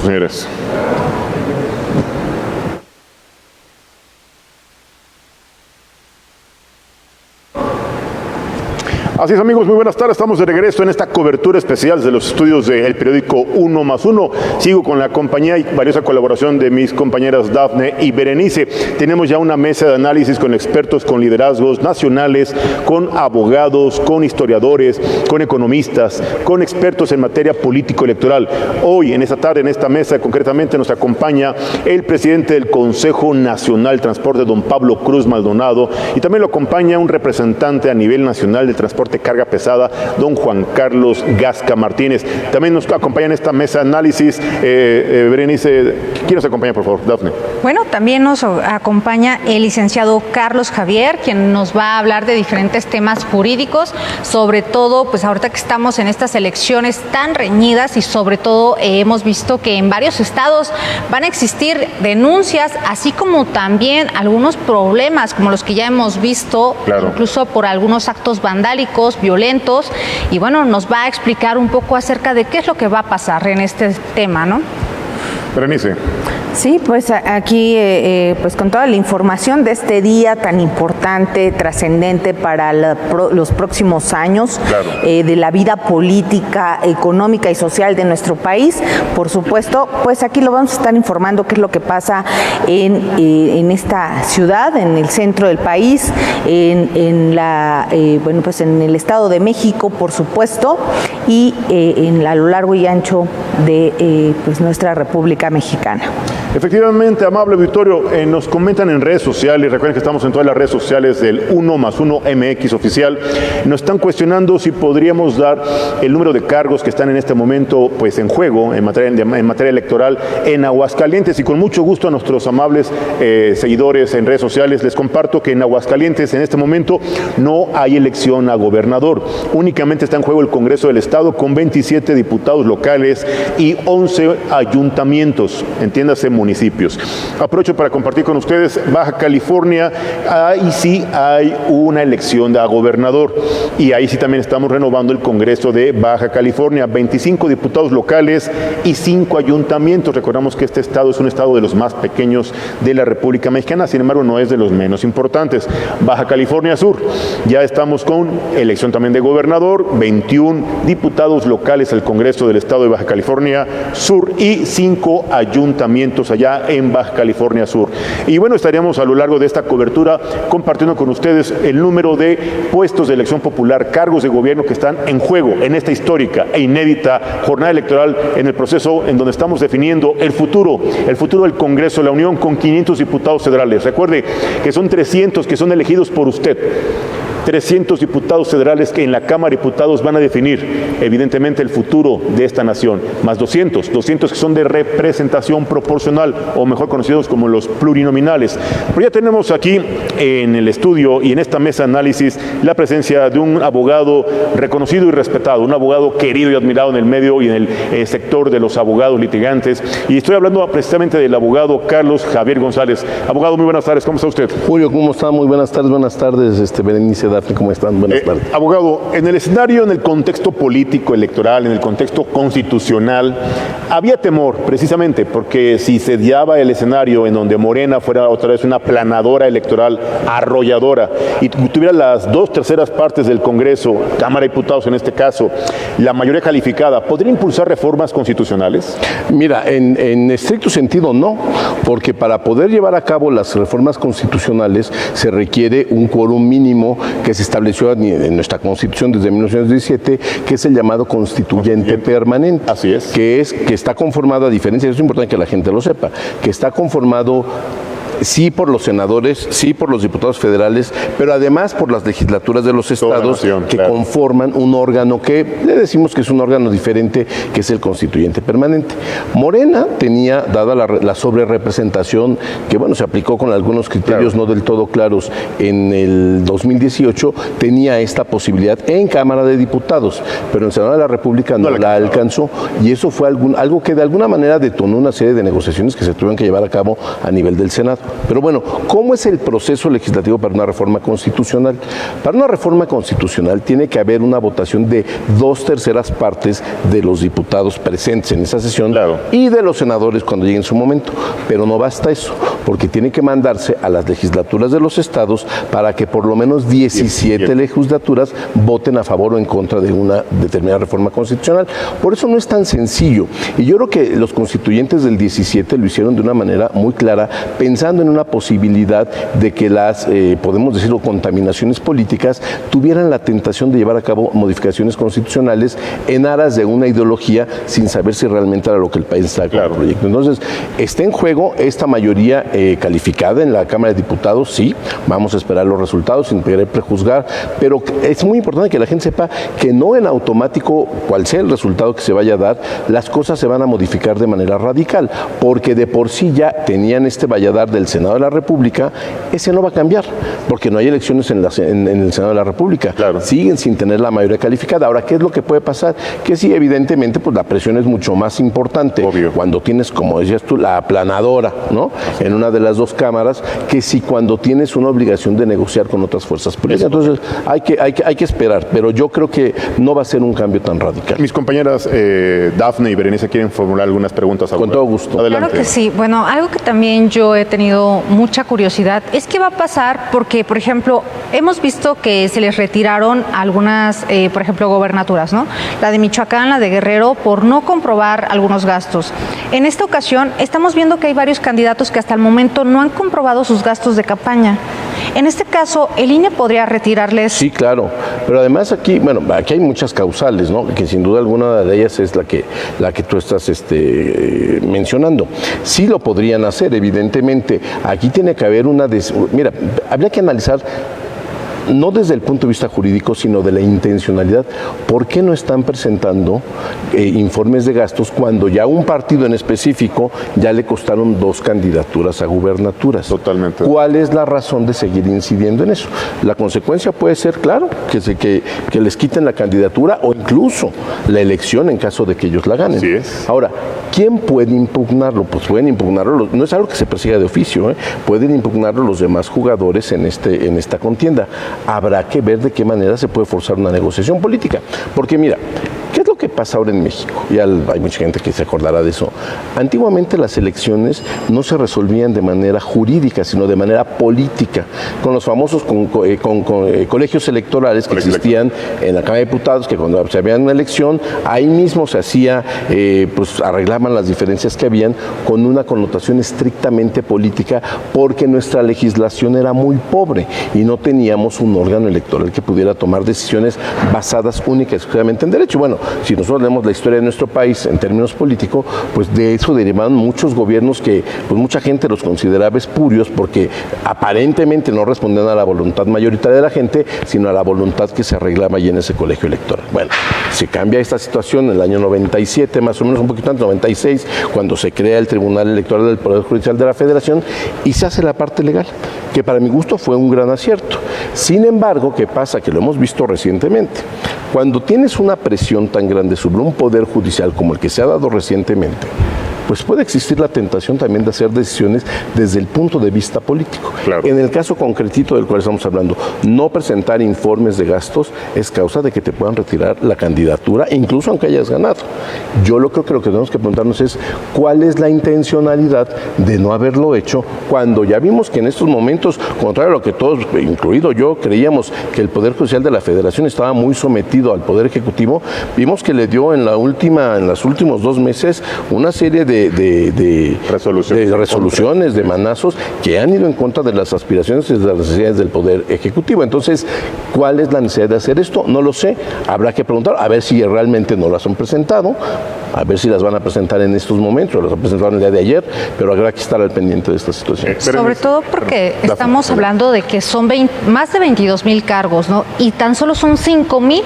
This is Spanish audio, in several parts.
señores. Así es, amigos, muy buenas tardes. Estamos de regreso en esta cobertura especial de los estudios del periódico 1+1. Sigo con la compañía y valiosa colaboración de mis compañeras Dafne y Berenice. Tenemos ya una mesa de análisis con expertos, con liderazgos nacionales, con abogados, con historiadores, con economistas, con expertos en materia político-electoral. Hoy, en esta tarde, en esta mesa, concretamente nos acompaña el presidente del Consejo Nacional de Transporte, don Pablo Cruz Maldonado, y también lo acompaña un representante a nivel nacional de transporte carga pesada, don Juan Carlos Gasca Martínez. También nos acompaña en esta mesa de análisis Berenice. ¿Quién nos acompaña, por favor? Dafne. Bueno, también nos acompaña el licenciado Carlos Javier, quien nos va a hablar de diferentes temas jurídicos, sobre todo, pues ahorita que estamos en estas elecciones tan reñidas y sobre todo hemos visto que en varios estados van a existir denuncias, así como también algunos problemas como los que ya hemos visto, claro, incluso por algunos actos vandálicos, violentos, y bueno, nos va a explicar un poco acerca de qué es lo que va a pasar en este tema, ¿no? Berenice. Sí, pues aquí pues con toda la información de este día tan importante, trascendente para los próximos años, claro, de la vida política, económica y social de nuestro país. Por supuesto, pues aquí lo vamos a estar informando qué es lo que pasa en esta ciudad, en el centro del país, bueno, pues en el Estado de México, por supuesto, y a lo largo y ancho de pues nuestra República Mexicana. Efectivamente, amable auditorio, nos comentan en redes sociales, recuerden que estamos en todas las redes sociales del 1+1 MX oficial, nos están cuestionando si podríamos dar el número de cargos que están en este momento pues en juego en materia electoral en Aguascalientes, y con mucho gusto a nuestros amables seguidores en redes sociales les comparto que en Aguascalientes en este momento no hay elección a gobernador, únicamente está en juego el Congreso del Estado con 27 diputados locales y 11 ayuntamientos, entiéndase municipios. Aprovecho para compartir con ustedes Baja California, ahí sí hay una elección a gobernador y ahí sí también estamos renovando el Congreso de Baja California, 25 diputados locales y 5 ayuntamientos. Recordamos que este estado es un estado de los más pequeños de la República Mexicana, sin embargo no es de los menos importantes. Baja California Sur, ya estamos con elección también de gobernador, 21 diputados locales al Congreso del Estado de Baja California Sur y 5 ayuntamientos allá en Baja California Sur. Y bueno, estaríamos a lo largo de esta cobertura compartiendo con ustedes el número de puestos de elección popular, cargos de gobierno que están en juego en esta histórica e inédita jornada electoral en el proceso en donde estamos definiendo el futuro del Congreso de la Unión con 500 diputados federales. Recuerde que son 300 que son elegidos por usted. 300 diputados federales que en la Cámara de Diputados van a definir evidentemente el futuro de esta nación, más 200 que son de representación proporcional o mejor conocidos como los plurinominales. Pero ya tenemos aquí en el estudio y en esta mesa de análisis la presencia de un abogado reconocido y respetado, un abogado querido y admirado en el medio y en el sector de los abogados litigantes, y estoy hablando precisamente del abogado Carlos Javier González. Abogado, muy buenas tardes, ¿cómo está usted? Julio, ¿cómo está? Muy buenas tardes, Berenice, Dafne, ¿cómo están? Buenas tardes. Abogado, en el escenario, en el contexto político, electoral, en el contexto constitucional, había temor precisamente porque si se daba el escenario en donde Morena fuera otra vez una planadora electoral arrolladora y tuviera las 2/3 partes del Congreso, Cámara de Diputados en este caso, la mayoría calificada, ¿podría impulsar reformas constitucionales? Mira, en estricto sentido no, porque para poder llevar a cabo las reformas constitucionales se requiere un quórum mínimo que se estableció en nuestra Constitución desde 1917, que es el llamado constituyente permanente. Así es. Que está conformado, a diferencia, es importante que la gente lo sepa, que está conformado sí por los senadores, sí por los diputados federales, pero además por las legislaturas de los estados que claro, conforman un órgano que le decimos que es un órgano diferente, que es el constituyente permanente. Morena tenía, dada la sobrerepresentación, que bueno, se aplicó con algunos criterios claro, no del todo claros en el 2018, tenía esta posibilidad en Cámara de Diputados, pero en Senado de la República no la alcanzó, y eso fue algo que de alguna manera detonó una serie de negociaciones que se tuvieron que llevar a cabo a nivel del Senado. Pero bueno, ¿cómo es el proceso legislativo para una reforma constitucional? Para una reforma constitucional tiene que haber una votación de 2/3 partes de los diputados presentes en esa sesión y de los senadores cuando llegue en su momento. Pero no basta eso, porque tiene que mandarse a las legislaturas de los estados para que por lo menos 17 legislaturas voten a favor o en contra de una determinada reforma constitucional. Por eso no es tan sencillo. Y yo creo que los constituyentes del 17 lo hicieron de una manera muy clara, pensando en una posibilidad de que las, podemos decirlo, contaminaciones políticas tuvieran la tentación de llevar a cabo modificaciones constitucionales en aras de una ideología sin saber si realmente era lo que el país estaba con el proyecto. Entonces, está en juego esta mayoría calificada en la Cámara de Diputados, sí, vamos a esperar los resultados sin querer prejuzgar, pero es muy importante que la gente sepa que no en automático, cual sea el resultado que se vaya a dar, las cosas se van a modificar de manera radical, porque de por sí ya tenían este valladar del Senado de la República, ese no va a cambiar, porque no hay elecciones en el Senado de la República. Siguen sin tener la mayoría calificada. Ahora, ¿qué es lo que puede pasar? Que sí, evidentemente, pues la presión es mucho más importante cuando tienes, como decías tú, la aplanadora, ¿no? En una de las dos cámaras, que si cuando tienes una obligación de negociar con otras fuerzas políticas. Entonces, hay que esperar, pero yo creo que no va a ser un cambio tan radical. Mis compañeras Dafne y Berenice quieren formular algunas preguntas. Con todo gusto. Adelante. Claro que sí. Bueno, algo que también yo he tenido mucha curiosidad es qué va a pasar porque, por ejemplo, hemos visto que se les retiraron algunas, por ejemplo, gobernaturas, ¿no? La de Michoacán, la de Guerrero, por no comprobar algunos gastos. En esta ocasión estamos viendo que hay varios candidatos que hasta el momento no han comprobado sus gastos de campaña. En este caso, ¿el INE podría retirarles? Sí, claro. Pero además aquí, bueno, aquí hay muchas causales, ¿no? Que sin duda alguna de ellas es la que tú estás mencionando. Sí lo podrían hacer, evidentemente. Aquí tiene que haber mira, habría que analizar no desde el punto de vista jurídico, sino de la intencionalidad. ¿Por qué no están presentando informes de gastos cuando ya un partido en específico ya le costaron 2 candidaturas a gubernaturas? Totalmente. ¿Cuál es la razón de seguir incidiendo en eso? La consecuencia puede ser, claro, que les quiten la candidatura o incluso la elección en caso de que ellos la ganen. Así es. Ahora, ¿quién puede impugnarlo? Pues pueden impugnarlo, no es algo que se persiga de oficio, pueden impugnarlo los demás jugadores en esta contienda. Habrá que ver de qué manera se puede forzar una negociación política. Porque mira, ¿qué es lo que pasa ahora en México? Ya hay mucha gente que se acordará de eso. Antiguamente las elecciones no se resolvían de manera jurídica, sino de manera política, con los famosos colegios electorales que existían en la Cámara de Diputados, que cuando se había una elección, ahí mismo se hacía, pues arreglaban las diferencias que habían con una connotación estrictamente política, porque nuestra legislación era muy pobre y no teníamos un órgano electoral que pudiera tomar decisiones basadas única y exclusivamente en derecho. Bueno, si nosotros leemos la historia de nuestro país en términos políticos, pues de eso derivan muchos gobiernos que pues mucha gente los consideraba espurios porque aparentemente no respondían a la voluntad mayoritaria de la gente, sino a la voluntad que se arreglaba allí en ese colegio electoral. Bueno, se cambia esta situación en el año 97, más o menos un poquito antes, 96, cuando se crea el Tribunal Electoral del Poder Judicial de la Federación y se hace la parte legal, que para mi gusto fue un gran acierto. Sin embargo, ¿qué pasa? Que lo hemos visto recientemente. Cuando tienes una presión tan grande sobre un poder judicial como el que se ha dado recientemente, pues puede existir la tentación también de hacer decisiones desde el punto de vista político. Claro. En el caso concretito del cual estamos hablando, no presentar informes de gastos es causa de que te puedan retirar la candidatura, incluso aunque hayas ganado. Yo creo que lo que tenemos que preguntarnos es cuál es la intencionalidad de no haberlo hecho cuando ya vimos que en estos momentos, contrario a lo que todos, incluido yo, creíamos que el Poder Judicial de la Federación estaba muy sometido al Poder Ejecutivo, vimos que le dio en los últimos 2 meses una serie de resoluciones, de manazos que han ido en contra de las aspiraciones y de las necesidades del Poder Ejecutivo. Entonces, ¿cuál es la necesidad de hacer esto? No lo sé. Habrá que preguntar, a ver si realmente no las han presentado, a ver si las van a presentar en estos momentos, las han presentado el día de ayer, pero habrá que estar al pendiente de esta situación. Sobre todo porque estamos hablando de que son más de 22,000 cargos, ¿no? Y tan solo son 5,000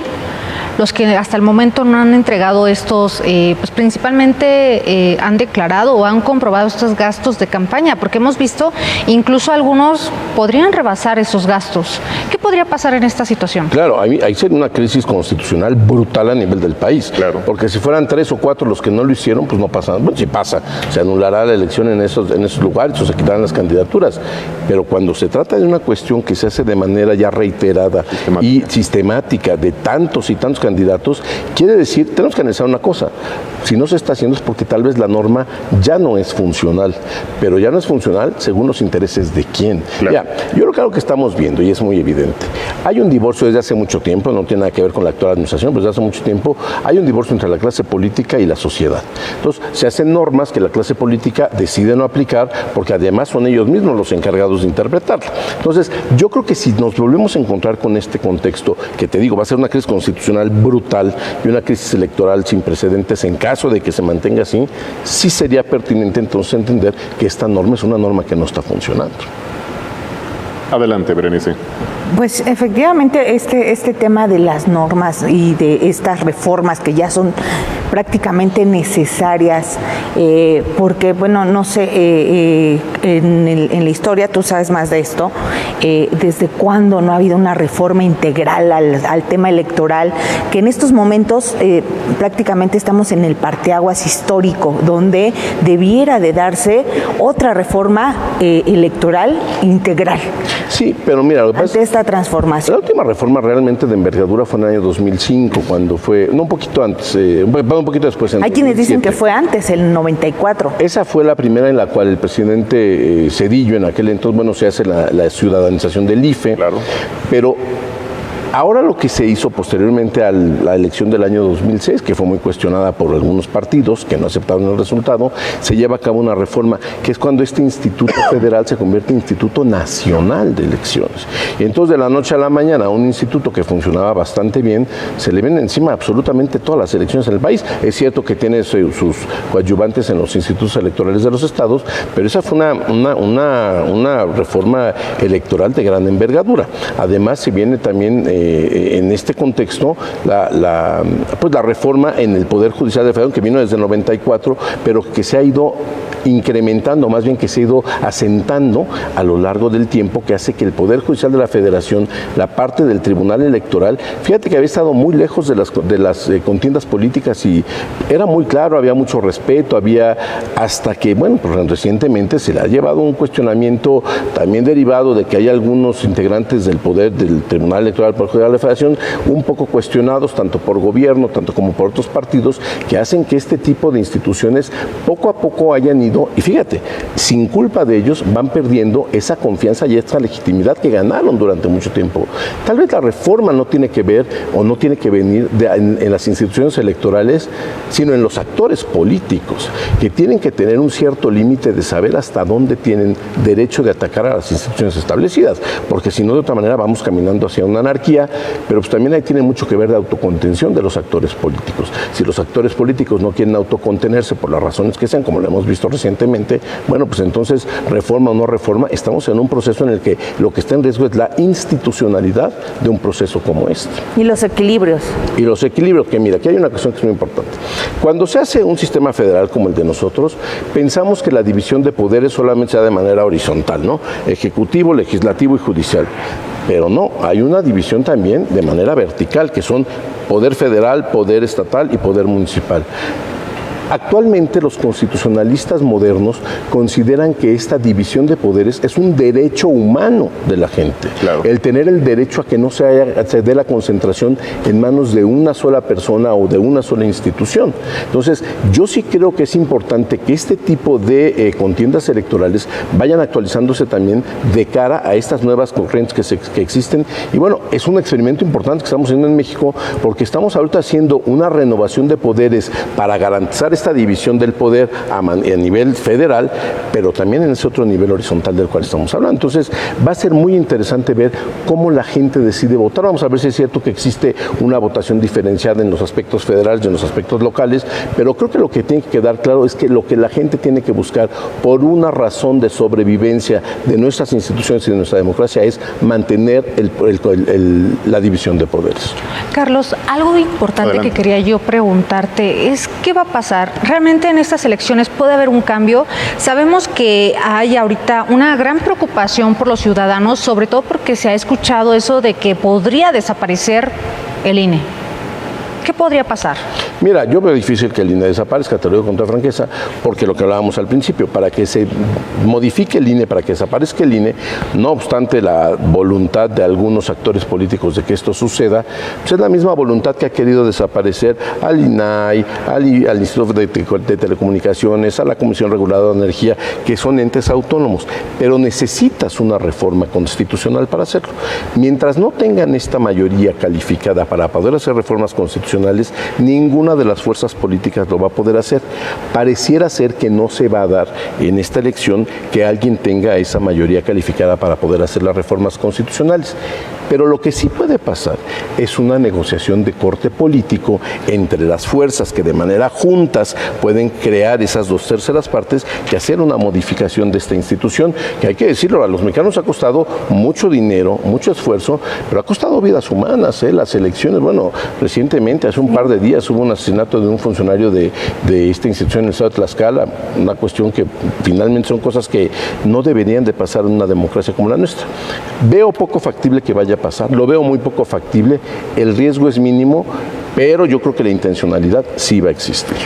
los que hasta el momento no han entregado estos, pues principalmente han declarado o han comprobado estos gastos de campaña, porque hemos visto incluso algunos podrían rebasar esos gastos. ¿Qué podría pasar en esta situación? Claro, ahí sería una crisis constitucional brutal a nivel del país. Claro. Porque si fueran 3 o 4 los que no lo hicieron, pues no pasa. Bueno, si pasa, se anulará la elección en esos lugares o se quitarán las candidaturas. Pero cuando se trata de una cuestión que se hace de manera ya reiterada y sistemática de tantos y tantos candidatos, quiere decir, tenemos que analizar una cosa. Si no se está haciendo es porque tal vez la norma ya no es funcional, pero ya no es funcional según los intereses de quién. Claro. Ya, yo creo que algo que estamos viendo, y es muy evidente, hay un divorcio desde hace mucho tiempo, no tiene nada que ver con la actual administración, pero desde hace mucho tiempo hay un divorcio entre la clase política y la sociedad. Entonces, se hacen normas que la clase política decide no aplicar porque además son ellos mismos los encargados de interpretarla. Entonces, yo creo que si nos volvemos a encontrar con este contexto, que te digo, va a ser una crisis constitucional brutal y una crisis electoral sin precedentes en caso de que se mantenga así, sí sería pertinente entonces entender que esta norma es una norma que no está funcionando. Adelante, Berenice. Pues efectivamente este tema de las normas y de estas reformas que ya son prácticamente necesarias, porque, bueno, no sé, en la historia tú sabes más de esto, desde cuándo no ha habido una reforma integral al tema electoral, que en estos momentos prácticamente estamos en el parteaguas histórico, donde debiera de darse otra reforma electoral integral. Sí, pero mira, lo que pasa esta transformación. La última reforma realmente de envergadura fue en el año 2005, cuando fue, no un poquito antes, un poquito después. Hay quienes dicen que fue antes, el 94. Esa fue la primera en la cual el presidente Zedillo, en aquel entonces, bueno, se hace la ciudadanización del IFE, claro. Pero ahora lo que se hizo posteriormente a la elección del año 2006, que fue muy cuestionada por algunos partidos que no aceptaron el resultado, se lleva a cabo una reforma, que es cuando este Instituto Federal se convierte en Instituto Nacional de Elecciones. Y entonces, de la noche a la mañana, a un instituto que funcionaba bastante bien, se le ven encima absolutamente todas las elecciones en el país. Es cierto que tiene sus coadyuvantes en los institutos electorales de los estados, pero esa fue una reforma electoral de gran envergadura. Además, se viene también en este contexto la reforma en el Poder Judicial de la Federación, que vino desde el 94, pero que se ha ido incrementando, más bien que se ha ido asentando a lo largo del tiempo, que hace que el Poder Judicial de la Federación, la parte del Tribunal Electoral, fíjate que había estado muy lejos de las contiendas políticas y era muy claro, había mucho respeto, había hasta que, bueno, pues recientemente se le ha llevado un cuestionamiento también derivado de que hay algunos integrantes del poder del Tribunal Electoral, Poder Judicial de la Federación, un poco cuestionados tanto por gobierno, tanto como por otros partidos, que hacen que este tipo de instituciones poco a poco hayan ido, y fíjate, sin culpa de ellos van perdiendo esa confianza y esta legitimidad que ganaron durante mucho tiempo. Tal vez la reforma no tiene que ver o no tiene que venir en las instituciones electorales, sino en los actores políticos, que tienen que tener un cierto límite de saber hasta dónde tienen derecho de atacar a las instituciones establecidas, porque si no, de otra manera vamos caminando hacia una anarquía, pero pues también ahí tiene mucho que ver de autocontención de los actores políticos. Si los actores políticos no quieren autocontenerse por las razones que sean, como lo hemos visto recientemente, bueno, pues entonces, reforma o no reforma, estamos en un proceso en el que lo que está en riesgo es la institucionalidad de un proceso como este. Y los equilibrios. Y los equilibrios, que mira, aquí hay una cuestión que es muy importante. Cuando se hace un sistema federal como el de nosotros, pensamos que la división de poderes solamente se da de manera horizontal, ¿no? Ejecutivo, legislativo y judicial. Pero no, hay una división también de manera vertical, que son poder federal, poder estatal y poder municipal. Actualmente los constitucionalistas modernos consideran que esta división de poderes es un derecho humano de la gente. Claro. El tener el derecho a que no se dé la concentración en manos de una sola persona o de una sola institución. Entonces, yo sí creo que es importante que este tipo de contiendas electorales vayan actualizándose también de cara a estas nuevas corrientes que existen. Y bueno, es un experimento importante que estamos haciendo en México, porque estamos ahorita haciendo una renovación de poderes para garantizar esta división del poder a nivel federal, pero también en ese otro nivel horizontal del cual estamos hablando. Entonces, va a ser muy interesante ver cómo la gente decide votar. Vamos a ver si es cierto que existe una votación diferenciada en los aspectos federales y en los aspectos locales, pero creo que lo que tiene que quedar claro es que lo que la gente tiene que buscar por una razón de sobrevivencia de nuestras instituciones y de nuestra democracia es mantener la división de poderes. Carlos, algo importante que quería yo preguntarte es ¿qué va a pasar? ¿Realmente en estas elecciones puede haber un cambio? Sabemos que hay ahorita una gran preocupación por los ciudadanos, sobre todo porque se ha escuchado eso de que podría desaparecer el INE. ¿Qué podría pasar? Mira, yo veo difícil que el INE desaparezca, te lo digo con toda franqueza, porque lo que hablábamos al principio, para que se modifique el INE, para que desaparezca el INE, no obstante la voluntad de algunos actores políticos de que esto suceda, pues es la misma voluntad que ha querido desaparecer al INAI, al Instituto de Telecomunicaciones, a la Comisión Reguladora de Energía, que son entes autónomos, pero necesitas una reforma constitucional para hacerlo. Mientras no tengan esta mayoría calificada para poder hacer reformas constitucionales, ninguna de las fuerzas políticas lo va a poder hacer. Pareciera ser que no se va a dar en esta elección que alguien tenga esa mayoría calificada para poder hacer las reformas constitucionales. Pero lo que sí puede pasar es una negociación de corte político entre las fuerzas que de manera juntas pueden crear esas 2/3 partes que hacer una modificación de esta institución, que hay que decirlo, a los mexicanos ha costado mucho dinero, mucho esfuerzo, pero ha costado vidas humanas, las elecciones. Bueno, recientemente, hace un par de días, hubo un asesinato de un funcionario de esta institución en el estado de Tlaxcala, una cuestión que finalmente son cosas que no deberían de pasar en una democracia como la nuestra. Veo poco factible que vaya a pasar, lo veo muy poco factible, el riesgo es mínimo, pero yo creo que la intencionalidad sí va a existir.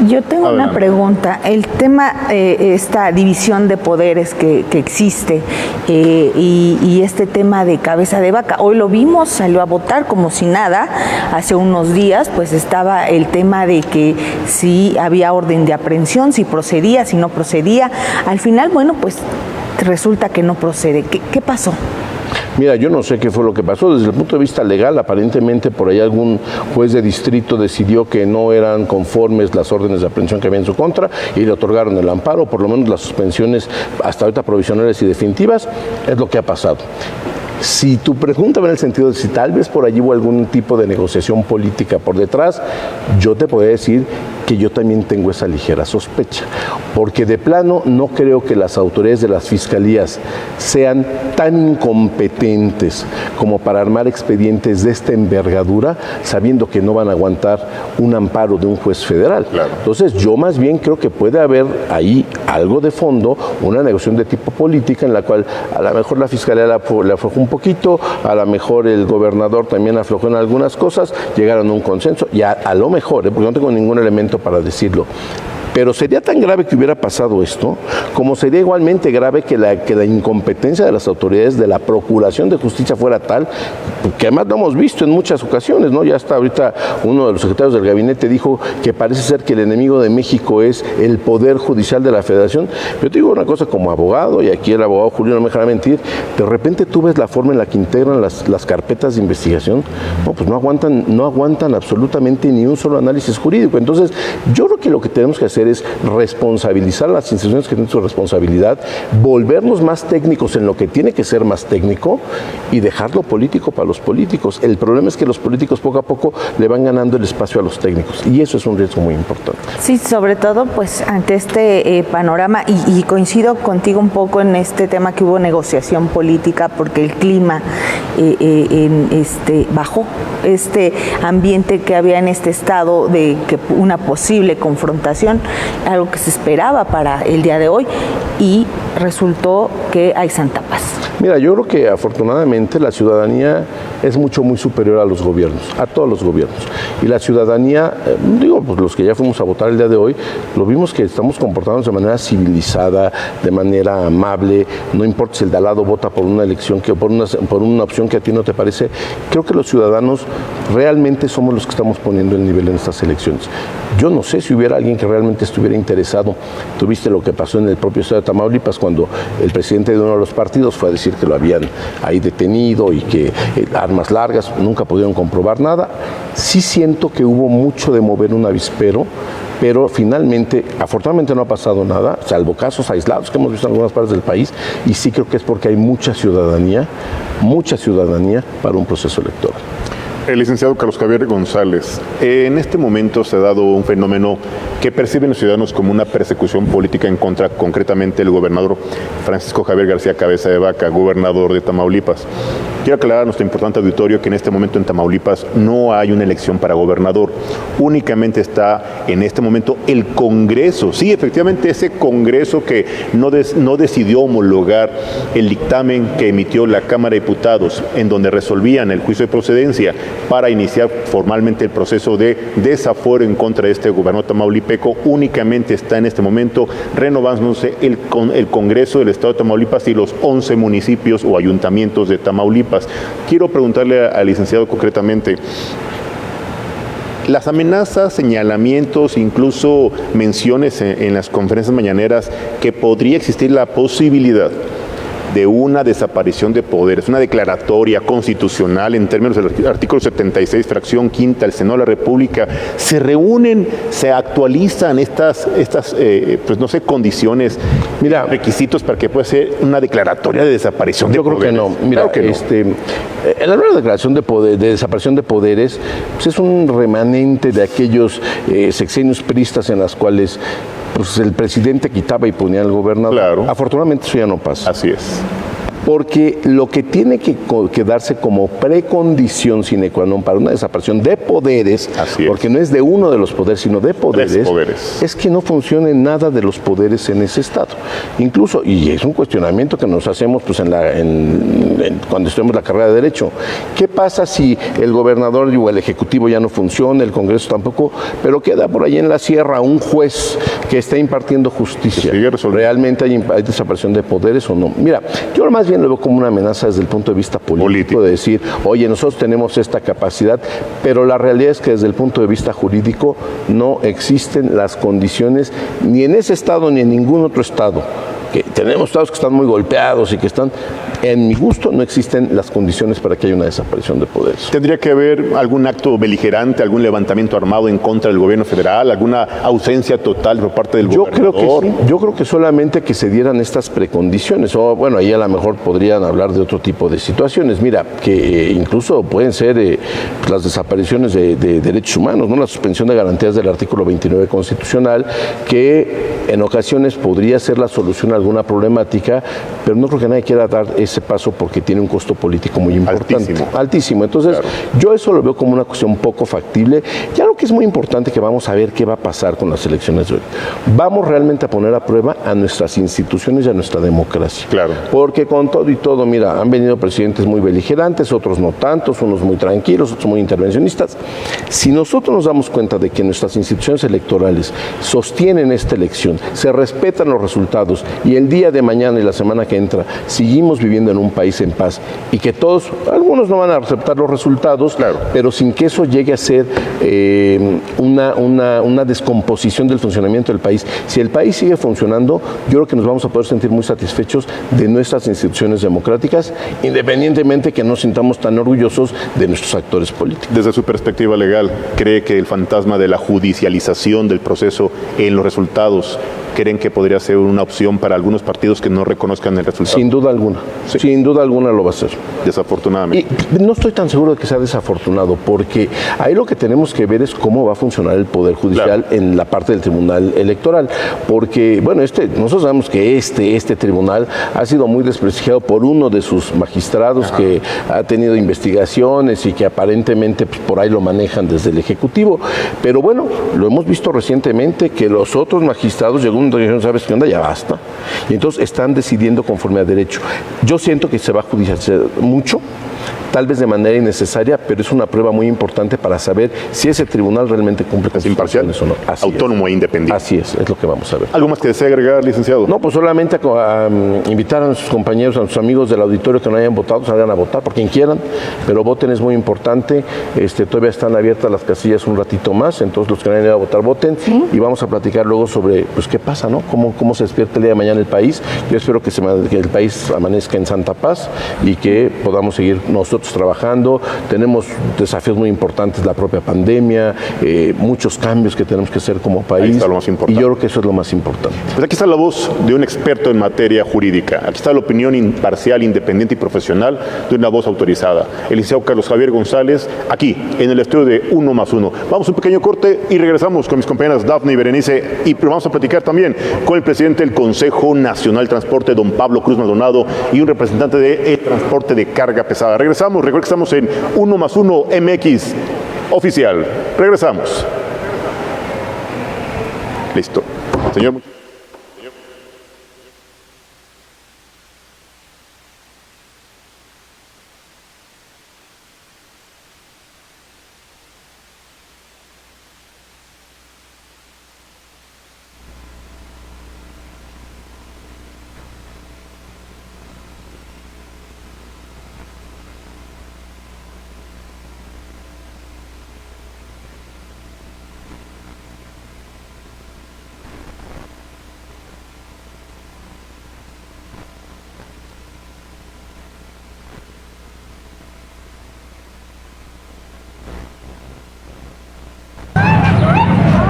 Yo tengo una pregunta. El tema, esta división de poderes que existe y este tema de cabeza de vaca, hoy lo vimos, salió a votar como si nada. Hace unos días pues estaba el tema de que si había orden de aprehensión, si procedía, si no procedía. Al final, bueno, pues resulta que no procede. ¿Qué pasó? Mira, yo no sé qué fue lo que pasó. Desde el punto de vista legal, aparentemente por ahí algún juez de distrito decidió que no eran conformes las órdenes de aprehensión que había en su contra y le otorgaron el amparo, por lo menos las suspensiones hasta ahorita provisionales y definitivas, es lo que ha pasado. Si tu pregunta va en el sentido de si tal vez por allí hubo algún tipo de negociación política por detrás, yo te podría decir que yo también tengo esa ligera sospecha, porque de plano no creo que las autoridades de las fiscalías sean tan incompetentes como para armar expedientes de esta envergadura, sabiendo que no van a aguantar un amparo de un juez federal. Claro. Entonces yo más bien creo que puede haber ahí algo de fondo, una negociación de tipo política en la cual a lo mejor la fiscalía le aflojó un poquito, a lo mejor el gobernador también aflojó en algunas cosas, llegaron a un consenso y a lo mejor, porque no tengo ningún elemento para decirlo, pero sería tan grave que hubiera pasado esto, como sería igualmente grave que la incompetencia de las autoridades de la Procuración de Justicia fuera tal, que además lo hemos visto en muchas ocasiones, ¿no? Ya hasta ahorita uno de los secretarios del gabinete dijo que parece ser que el enemigo de México es el Poder Judicial de la Federación. Yo te digo una cosa como abogado, y aquí el abogado Julio no me dejará mentir, de repente tú ves la forma en la que integran las carpetas de investigación, no, pues no aguantan absolutamente ni un solo análisis jurídico. Entonces, yo creo que lo que tenemos que hacer es responsabilizar a las instituciones que tienen su responsabilidad, volvernos más técnicos en lo que tiene que ser más técnico y dejar lo político para los políticos. El problema es que los políticos poco a poco le van ganando el espacio a los técnicos y eso es un riesgo muy importante. Sí, sobre todo pues ante este panorama y coincido contigo un poco en este tema que hubo negociación política porque el clima bajó, este ambiente que había en este estado de que una posible confrontación, algo que se esperaba para el día de hoy y resultó que hay santa paz. Mira, yo creo que afortunadamente la ciudadanía es muy superior a los gobiernos, a todos los gobiernos. Y la ciudadanía, pues los que ya fuimos a votar el día de hoy, lo vimos que estamos comportándonos de manera civilizada, de manera amable, no importa si el de al lado vota por una elección, por una opción que a ti no te parece. Creo que los ciudadanos realmente somos los que estamos poniendo el nivel en estas elecciones. Yo no sé si hubiera alguien que realmente estuviera interesado. Tuviste lo que pasó en el propio estado de Tamaulipas cuando el presidente de uno de los partidos fue a decir que lo habían ahí detenido y que armas largas, nunca pudieron comprobar nada. Sí siento que hubo mucho de mover un avispero pero finalmente, afortunadamente no ha pasado nada, salvo casos aislados que hemos visto en algunas partes del país, y sí creo que es porque hay mucha ciudadanía para un proceso electoral. El licenciado Carlos Javier González, en este momento se ha dado un fenómeno que perciben los ciudadanos como una persecución política en contra, concretamente, el gobernador Francisco Javier García Cabeza de Vaca, gobernador de Tamaulipas. Quiero aclarar a nuestro importante auditorio que en este momento en Tamaulipas no hay una elección para gobernador, únicamente está en este momento el Congreso, sí, efectivamente ese Congreso que no decidió homologar el dictamen que emitió la Cámara de Diputados, en donde resolvían el juicio de procedencia para iniciar formalmente el proceso de desafuero en contra de este gobernador tamaulipeco. Únicamente está en este momento renovándose el Congreso del Estado de Tamaulipas y los 11 municipios o ayuntamientos de Tamaulipas. Quiero preguntarle al licenciado concretamente, las amenazas, señalamientos, incluso menciones en las conferencias mañaneras que podría existir la posibilidad de una desaparición de poderes, una declaratoria constitucional en términos del artículo 76, fracción quinta del Senado de la República, se reúnen, se actualizan estas pues no sé, condiciones, requisitos para que pueda ser una declaratoria de desaparición de poderes. Yo creo que no. Mira, claro que no. La nueva declaración de desaparición de poderes pues es un remanente de aquellos sexenios priistas en las cuales pues el presidente quitaba y ponía al gobernador. Claro. Afortunadamente eso ya no pasa. Así es. Porque lo que tiene que darse como precondición sine qua non para una desaparición de poderes, porque no es de uno de los poderes, sino de poderes, es que no funcione nada de los poderes en ese estado. Incluso, y es un cuestionamiento que nos hacemos pues cuando estudiamos la carrera de Derecho, ¿qué pasa si el gobernador o el ejecutivo ya no funciona, el Congreso tampoco, pero queda por ahí en la sierra un juez que está impartiendo justicia? ¿Realmente hay desaparición de poderes o no? Mira, yo más bien lo veo como una amenaza desde el punto de vista político, de decir, oye, nosotros tenemos esta capacidad, pero la realidad es que desde el punto de vista jurídico no existen las condiciones ni en ese estado ni en ningún otro estado. Que tenemos estados que están muy golpeados y que están, en mi gusto, no existen las condiciones para que haya una desaparición de poderes. ¿Tendría que haber algún acto beligerante, algún levantamiento armado en contra del gobierno federal, alguna ausencia total por parte del gobernador? Creo que sí. Yo creo que solamente que se dieran estas precondiciones, o bueno, ahí a lo mejor podrían hablar de otro tipo de situaciones. Mira, que incluso pueden ser las desapariciones de derechos humanos, ¿no? La suspensión de garantías del artículo 29 constitucional, que en ocasiones podría ser la solución a alguna problemática, pero no creo que nadie quiera dar ese paso porque tiene un costo político muy importante. Altísimo. Entonces, yo eso lo veo como una cuestión poco factible. Ya lo que es muy importante que vamos a ver qué va a pasar con las elecciones de hoy. Vamos realmente a poner a prueba a nuestras instituciones y a nuestra democracia. Claro. Porque con todo y todo, mira, han venido presidentes muy beligerantes, otros no tantos, unos muy tranquilos, otros muy intervencionistas. Si nosotros nos damos cuenta de que nuestras instituciones electorales sostienen esta elección, se respetan los resultados y el día de mañana y la semana que entra seguimos viviendo en un país en paz y que todos, algunos no van a aceptar los resultados, pero sin que eso llegue a ser una descomposición del funcionamiento del país. Si el país sigue funcionando, yo creo que nos vamos a poder sentir muy satisfechos de nuestras instituciones democráticas, independientemente que no sintamos tan orgullosos de nuestros actores políticos. Desde su perspectiva legal, ¿cree que el fantasma de la judicialización del proceso en los resultados creen que podría ser una opción para algunos partidos que no reconozcan el resultado? Sin duda alguna. Sí. Sin duda alguna lo va a ser. Desafortunadamente. Y no estoy tan seguro de que sea desafortunado, porque ahí lo que tenemos que ver es cómo va a funcionar el Poder Judicial en la parte del Tribunal Electoral. Porque, bueno, nosotros sabemos que este tribunal ha sido muy desprestigiado por uno de sus magistrados que ha tenido investigaciones y que aparentemente pues, por ahí lo manejan desde el Ejecutivo. Pero bueno, lo hemos visto recientemente que los otros magistrados llegó dijeron, ¿sabes qué onda? Ya basta. Y entonces están decidiendo conforme a derecho. Yo siento que se va a judicializar mucho, tal vez de manera innecesaria, pero es una prueba muy importante para saber si ese tribunal realmente cumple con sus funciones o no. Autónomo e independiente. Así es lo que vamos a ver. ¿Algo más que desea agregar, licenciado? No, pues solamente a invitar a nuestros compañeros, a nuestros amigos del auditorio que no hayan votado, salgan a votar por quien quieran, pero voten, es muy importante. Todavía están abiertas las casillas un ratito más, entonces los que no hayan ido a votar, voten, y vamos a platicar luego sobre pues qué pasa, ¿no? Cómo se despierta el día de mañana el país. Yo espero que el país amanezca en santa paz y que podamos seguir nosotros trabajando, tenemos desafíos muy importantes, la propia pandemia, muchos cambios que tenemos que hacer como país. Lo más importante. Y yo creo que eso es lo más importante. Pues aquí está la voz de un experto en materia jurídica. Aquí está la opinión imparcial, independiente y profesional de una voz autorizada. El licenciado Carlos Javier González, aquí, en el estudio de Uno más Uno. Vamos a un pequeño corte y regresamos con mis compañeras Dafne y Berenice. Y vamos a platicar también con el presidente del Consejo Nacional de Transporte, don Pablo Cruz Maldonado, y un representante de transporte de carga pesada. Regresamos. Recuerden que estamos en Uno más Uno MX oficial. Regresamos. Listo. Señor.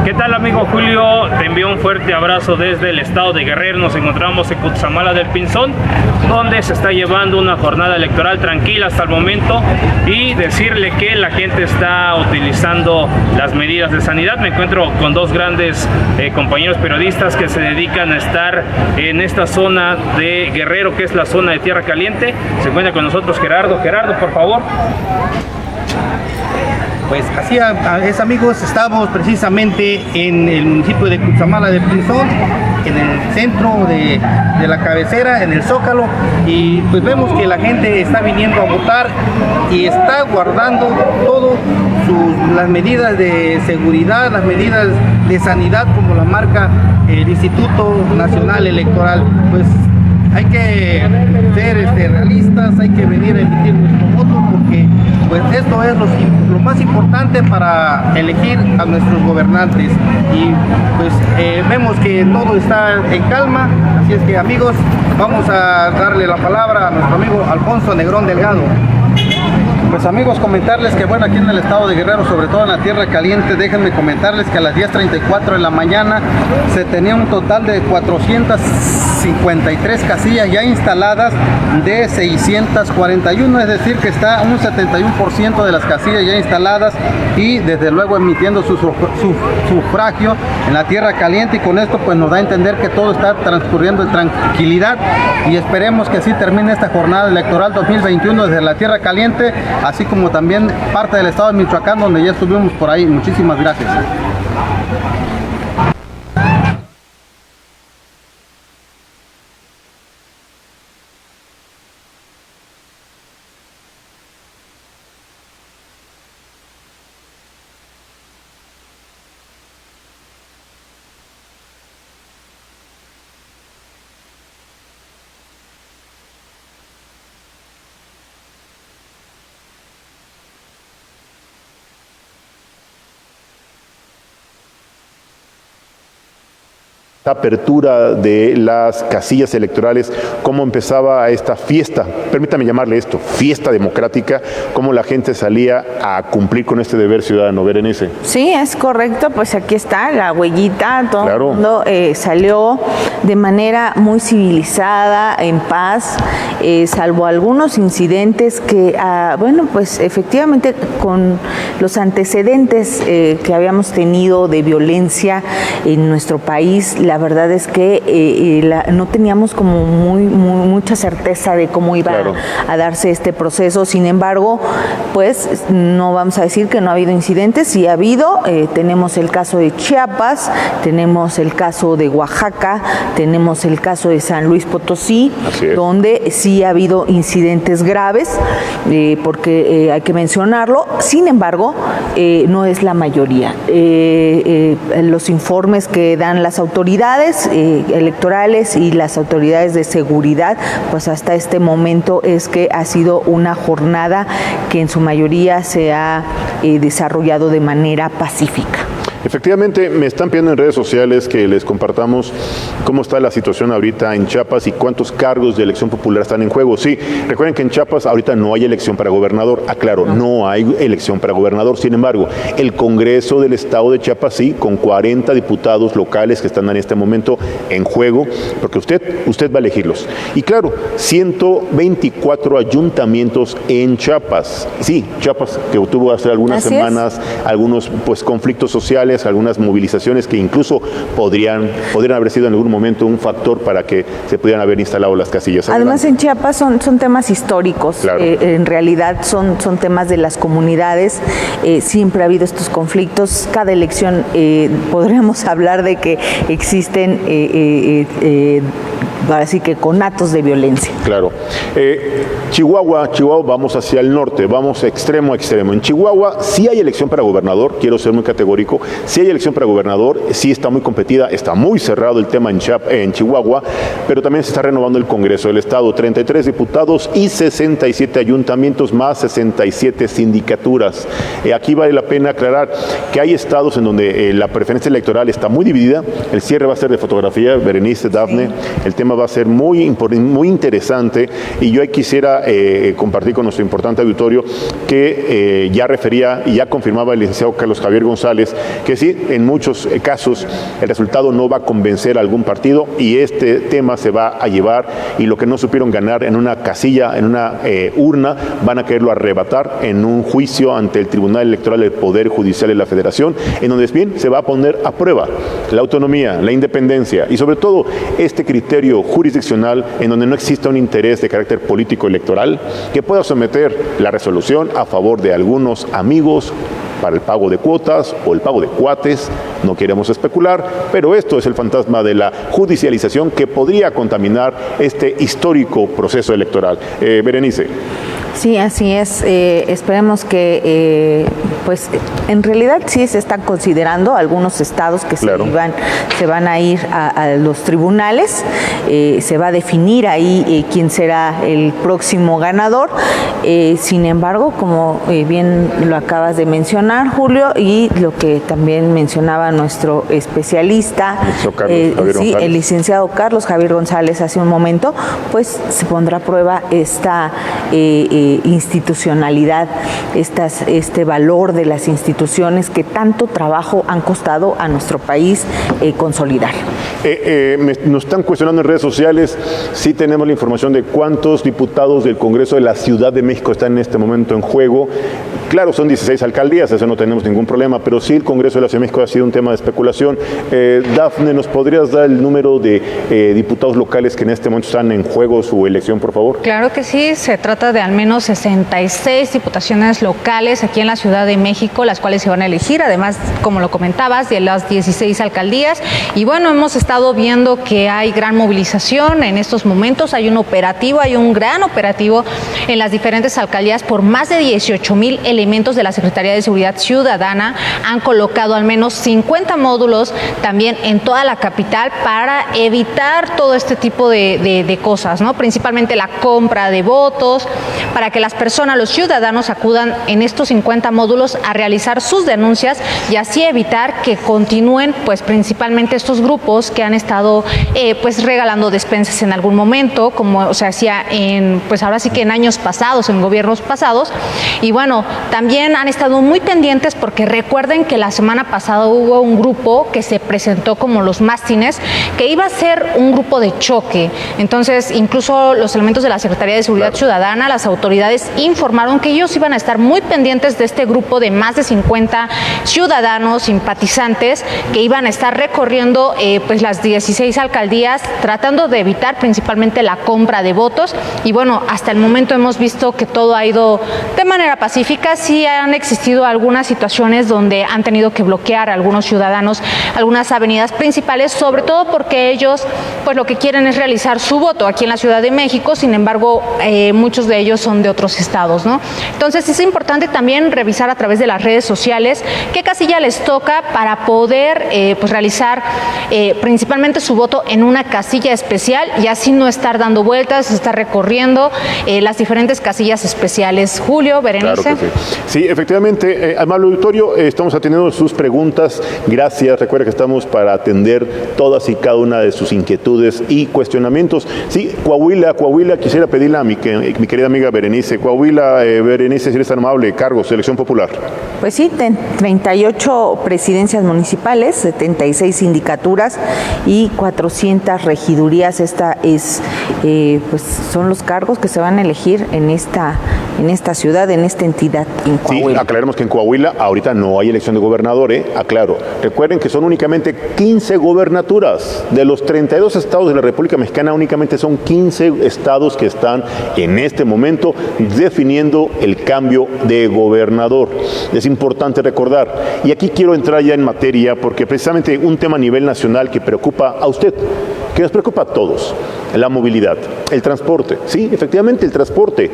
¿Qué tal, amigo Julio? Te envío un fuerte abrazo desde el estado de Guerrero. Nos encontramos en Cutzamala del Pinzón, donde se está llevando una jornada electoral tranquila hasta el momento, y decirle que la gente está utilizando las medidas de sanidad. Me encuentro con dos grandes compañeros periodistas que se dedican a estar en esta zona de Guerrero, que es la zona de Tierra Caliente. Se encuentra con nosotros Gerardo. Gerardo, por favor. Pues así es, amigos, estamos precisamente en el municipio de Cutzamala del Pinzón, en el centro de la cabecera, en el Zócalo, y pues vemos que la gente está viniendo a votar y está guardando todo las medidas de seguridad, las medidas de sanidad, como la marca el Instituto Nacional Electoral. Pues hay que ser realistas, hay que venir a emitir nuestro voto, porque pues esto es lo más importante para elegir a nuestros gobernantes. Y pues vemos que todo está en calma, así es que, amigos, vamos a darle la palabra a nuestro amigo Alfonso Negrón Delgado. Pues, amigos, comentarles que, bueno, aquí en el estado de Guerrero, sobre todo en la Tierra Caliente, déjenme comentarles que a las 10:34 de la mañana se tenía un total de 453 casillas ya instaladas de 641, es decir, que está un 71% de las casillas ya instaladas y desde luego emitiendo su sufragio en la Tierra Caliente, y con esto pues nos da a entender que todo está transcurriendo en tranquilidad, y esperemos que así termine esta jornada electoral 2021 desde la Tierra Caliente, así como también parte del estado de Michoacán, donde ya estuvimos por ahí. Muchísimas gracias. Esta apertura de las casillas electorales, cómo empezaba esta fiesta, permítame llamarle esto, fiesta democrática, cómo la gente salía a cumplir con este deber ciudadano. Berenice. Sí, es correcto, pues aquí está la huellita, todo el mundo salió de manera muy civilizada, en paz, salvo algunos incidentes que, bueno, pues efectivamente con los antecedentes que habíamos tenido de violencia en nuestro país, la verdad es que no teníamos como mucha certeza de cómo iba a darse este proceso. Sin embargo, pues no vamos a decir que no ha habido incidentes, sí ha habido. Tenemos el caso de Chiapas, tenemos el caso de Oaxaca, tenemos el caso de San Luis Potosí, donde sí ha habido incidentes graves, porque hay que mencionarlo. Sin embargo, no es la mayoría. Los informes que dan las autoridades electorales y las autoridades de seguridad, pues hasta este momento es que ha sido una jornada que en su mayoría se ha desarrollado de manera pacífica. Efectivamente, me están pidiendo en redes sociales que les compartamos cómo está la situación ahorita en Chiapas y cuántos cargos de elección popular están en juego. Sí, recuerden que en Chiapas ahorita no hay elección para gobernador. Aclaro, no hay elección para gobernador. Sin embargo, el Congreso del Estado de Chiapas sí, con 40 diputados locales que están en este momento en juego, porque usted va a elegirlos. Y claro, 124 ayuntamientos en Chiapas. Sí, Chiapas que tuvo hace algunas semanas algunos conflictos sociales, algunas movilizaciones que incluso podrían haber sido en algún momento un factor para que se pudieran haber instalado las casillas. Además, en Chiapas son temas históricos, claro. En realidad son temas de las comunidades, siempre ha habido estos conflictos, cada elección podríamos hablar de que existen así que conatos de violencia. Claro. Chihuahua, vamos hacia el norte, vamos extremo a extremo. En Chihuahua sí hay elección para gobernador, quiero ser muy categórico, sí hay elección para gobernador, sí está muy competida, está muy cerrado el tema en Chihuahua, pero también se está renovando el Congreso del Estado, 33 diputados y 67 ayuntamientos más 67 sindicaturas. Aquí vale la pena aclarar que hay estados en donde la preferencia electoral está muy dividida, el cierre va a ser de fotografía, Berenice, Dafne, el tema va a ser muy interesante y yo ahí quisiera compartir con nuestro importante auditorio que ya refería y ya confirmaba el licenciado Carlos Javier González que sí, en muchos casos el resultado no va a convencer a algún partido y este tema se va a llevar y lo que no supieron ganar en una casilla, en una urna, van a quererlo arrebatar en un juicio ante el Tribunal Electoral del Poder Judicial de la Federación, en donde bien se va a poner a prueba la autonomía, la independencia y sobre todo este criterio jurisdiccional en donde no exista un interés de carácter político electoral que pueda someter la resolución a favor de algunos amigos para el pago de cuotas o el pago de cuates, no queremos especular, pero esto es el fantasma de la judicialización que podría contaminar este histórico proceso electoral. Berenice. Sí, así es. Esperemos que, pues, en realidad sí se están considerando algunos estados que claro. se van a ir a los tribunales. Se va a definir ahí quién será el próximo ganador. Sin embargo, como bien lo acabas de mencionar, Julio, y lo que también mencionaba nuestro especialista, el licenciado Carlos Javier González hace un momento, pues se pondrá a prueba esta institucionalidad, este valor de las instituciones que tanto trabajo han costado a nuestro país consolidar. Nos están cuestionando en redes sociales si tenemos la información de cuántos diputados del Congreso de la Ciudad de México están en este momento en juego. Claro, son 16 alcaldías, eso no tenemos ningún problema, pero sí el Congreso de la Ciudad de México ha sido un tema de especulación. Dafne, ¿nos podrías dar el número de diputados locales que en este momento están en juego su elección, por favor? Claro que sí, se trata de al menos 66 diputaciones locales aquí en la Ciudad de México, las cuales se van a elegir, además, como lo comentabas, de las 16 alcaldías. Y bueno, hemos estado viendo que hay gran movilización en estos momentos, hay un gran operativo en las diferentes alcaldías por más de 18,000 elementos de la Secretaría de Seguridad Ciudadana. Han colocado al menos 50 módulos también en toda la capital para evitar todo este tipo de cosas, ¿no? Principalmente la compra de votos, para que las personas, los ciudadanos, acudan en estos 50 módulos a realizar sus denuncias y así evitar que continúen, pues, principalmente estos grupos que han estado, pues, regalando despensas en algún momento, como se hacía pues ahora sí que en años pasados, en gobiernos pasados. Y bueno, también han estado muy pendientes porque recuerden que la semana pasada hubo un grupo que se presentó como los mastines, que iba a ser un grupo de choque. Entonces, incluso los elementos de la Secretaría de Seguridad Ciudadana, las autoridades informaron que ellos iban a estar muy pendientes de este grupo de más de 50 ciudadanos simpatizantes que iban a estar recorriendo pues las 16 alcaldías tratando de evitar principalmente la compra de votos. Y bueno, hasta el momento hemos visto que todo ha ido de manera pacífica. Sí han existido algunas situaciones donde han tenido que bloquear a algunos ciudadanos algunas avenidas principales, sobre todo porque ellos pues lo que quieren es realizar su voto aquí en la Ciudad de México. Sin embargo, muchos de ellos son vienen de otros estados, ¿no? Entonces es importante también revisar a través de las redes sociales qué casilla les toca para poder pues realizar principalmente su voto en una casilla especial y así no estar dando vueltas, estar recorriendo las diferentes casillas especiales. Julio, Berenice. Claro que sí. Sí, efectivamente, amable auditorio, estamos atendiendo sus preguntas. Gracias. Recuerda que estamos para atender todas y cada una de sus inquietudes y cuestionamientos. Sí, Coahuila, quisiera pedirle a mi querida amiga Berenice. Coahuila, Berenice, si eres tan amable, cargos, elección popular. Pues sí, 38 presidencias municipales, 76 sindicaturas y 400 regidurías. Esta es, pues son los cargos que se van a elegir en esta ciudad, en esta entidad, en Coahuila. Sí, aclaremos que en Coahuila ahorita no hay elección de gobernador, aclaro. Recuerden que son únicamente 15 gobernaturas. De los 32 estados de la República Mexicana, únicamente son 15 estados que están en este momento definiendo el cambio de gobernador. Es importante recordar. Y aquí quiero entrar ya en materia porque precisamente un tema a nivel nacional que preocupa a usted, que nos preocupa a todos, la movilidad, el transporte. Sí, efectivamente, el transporte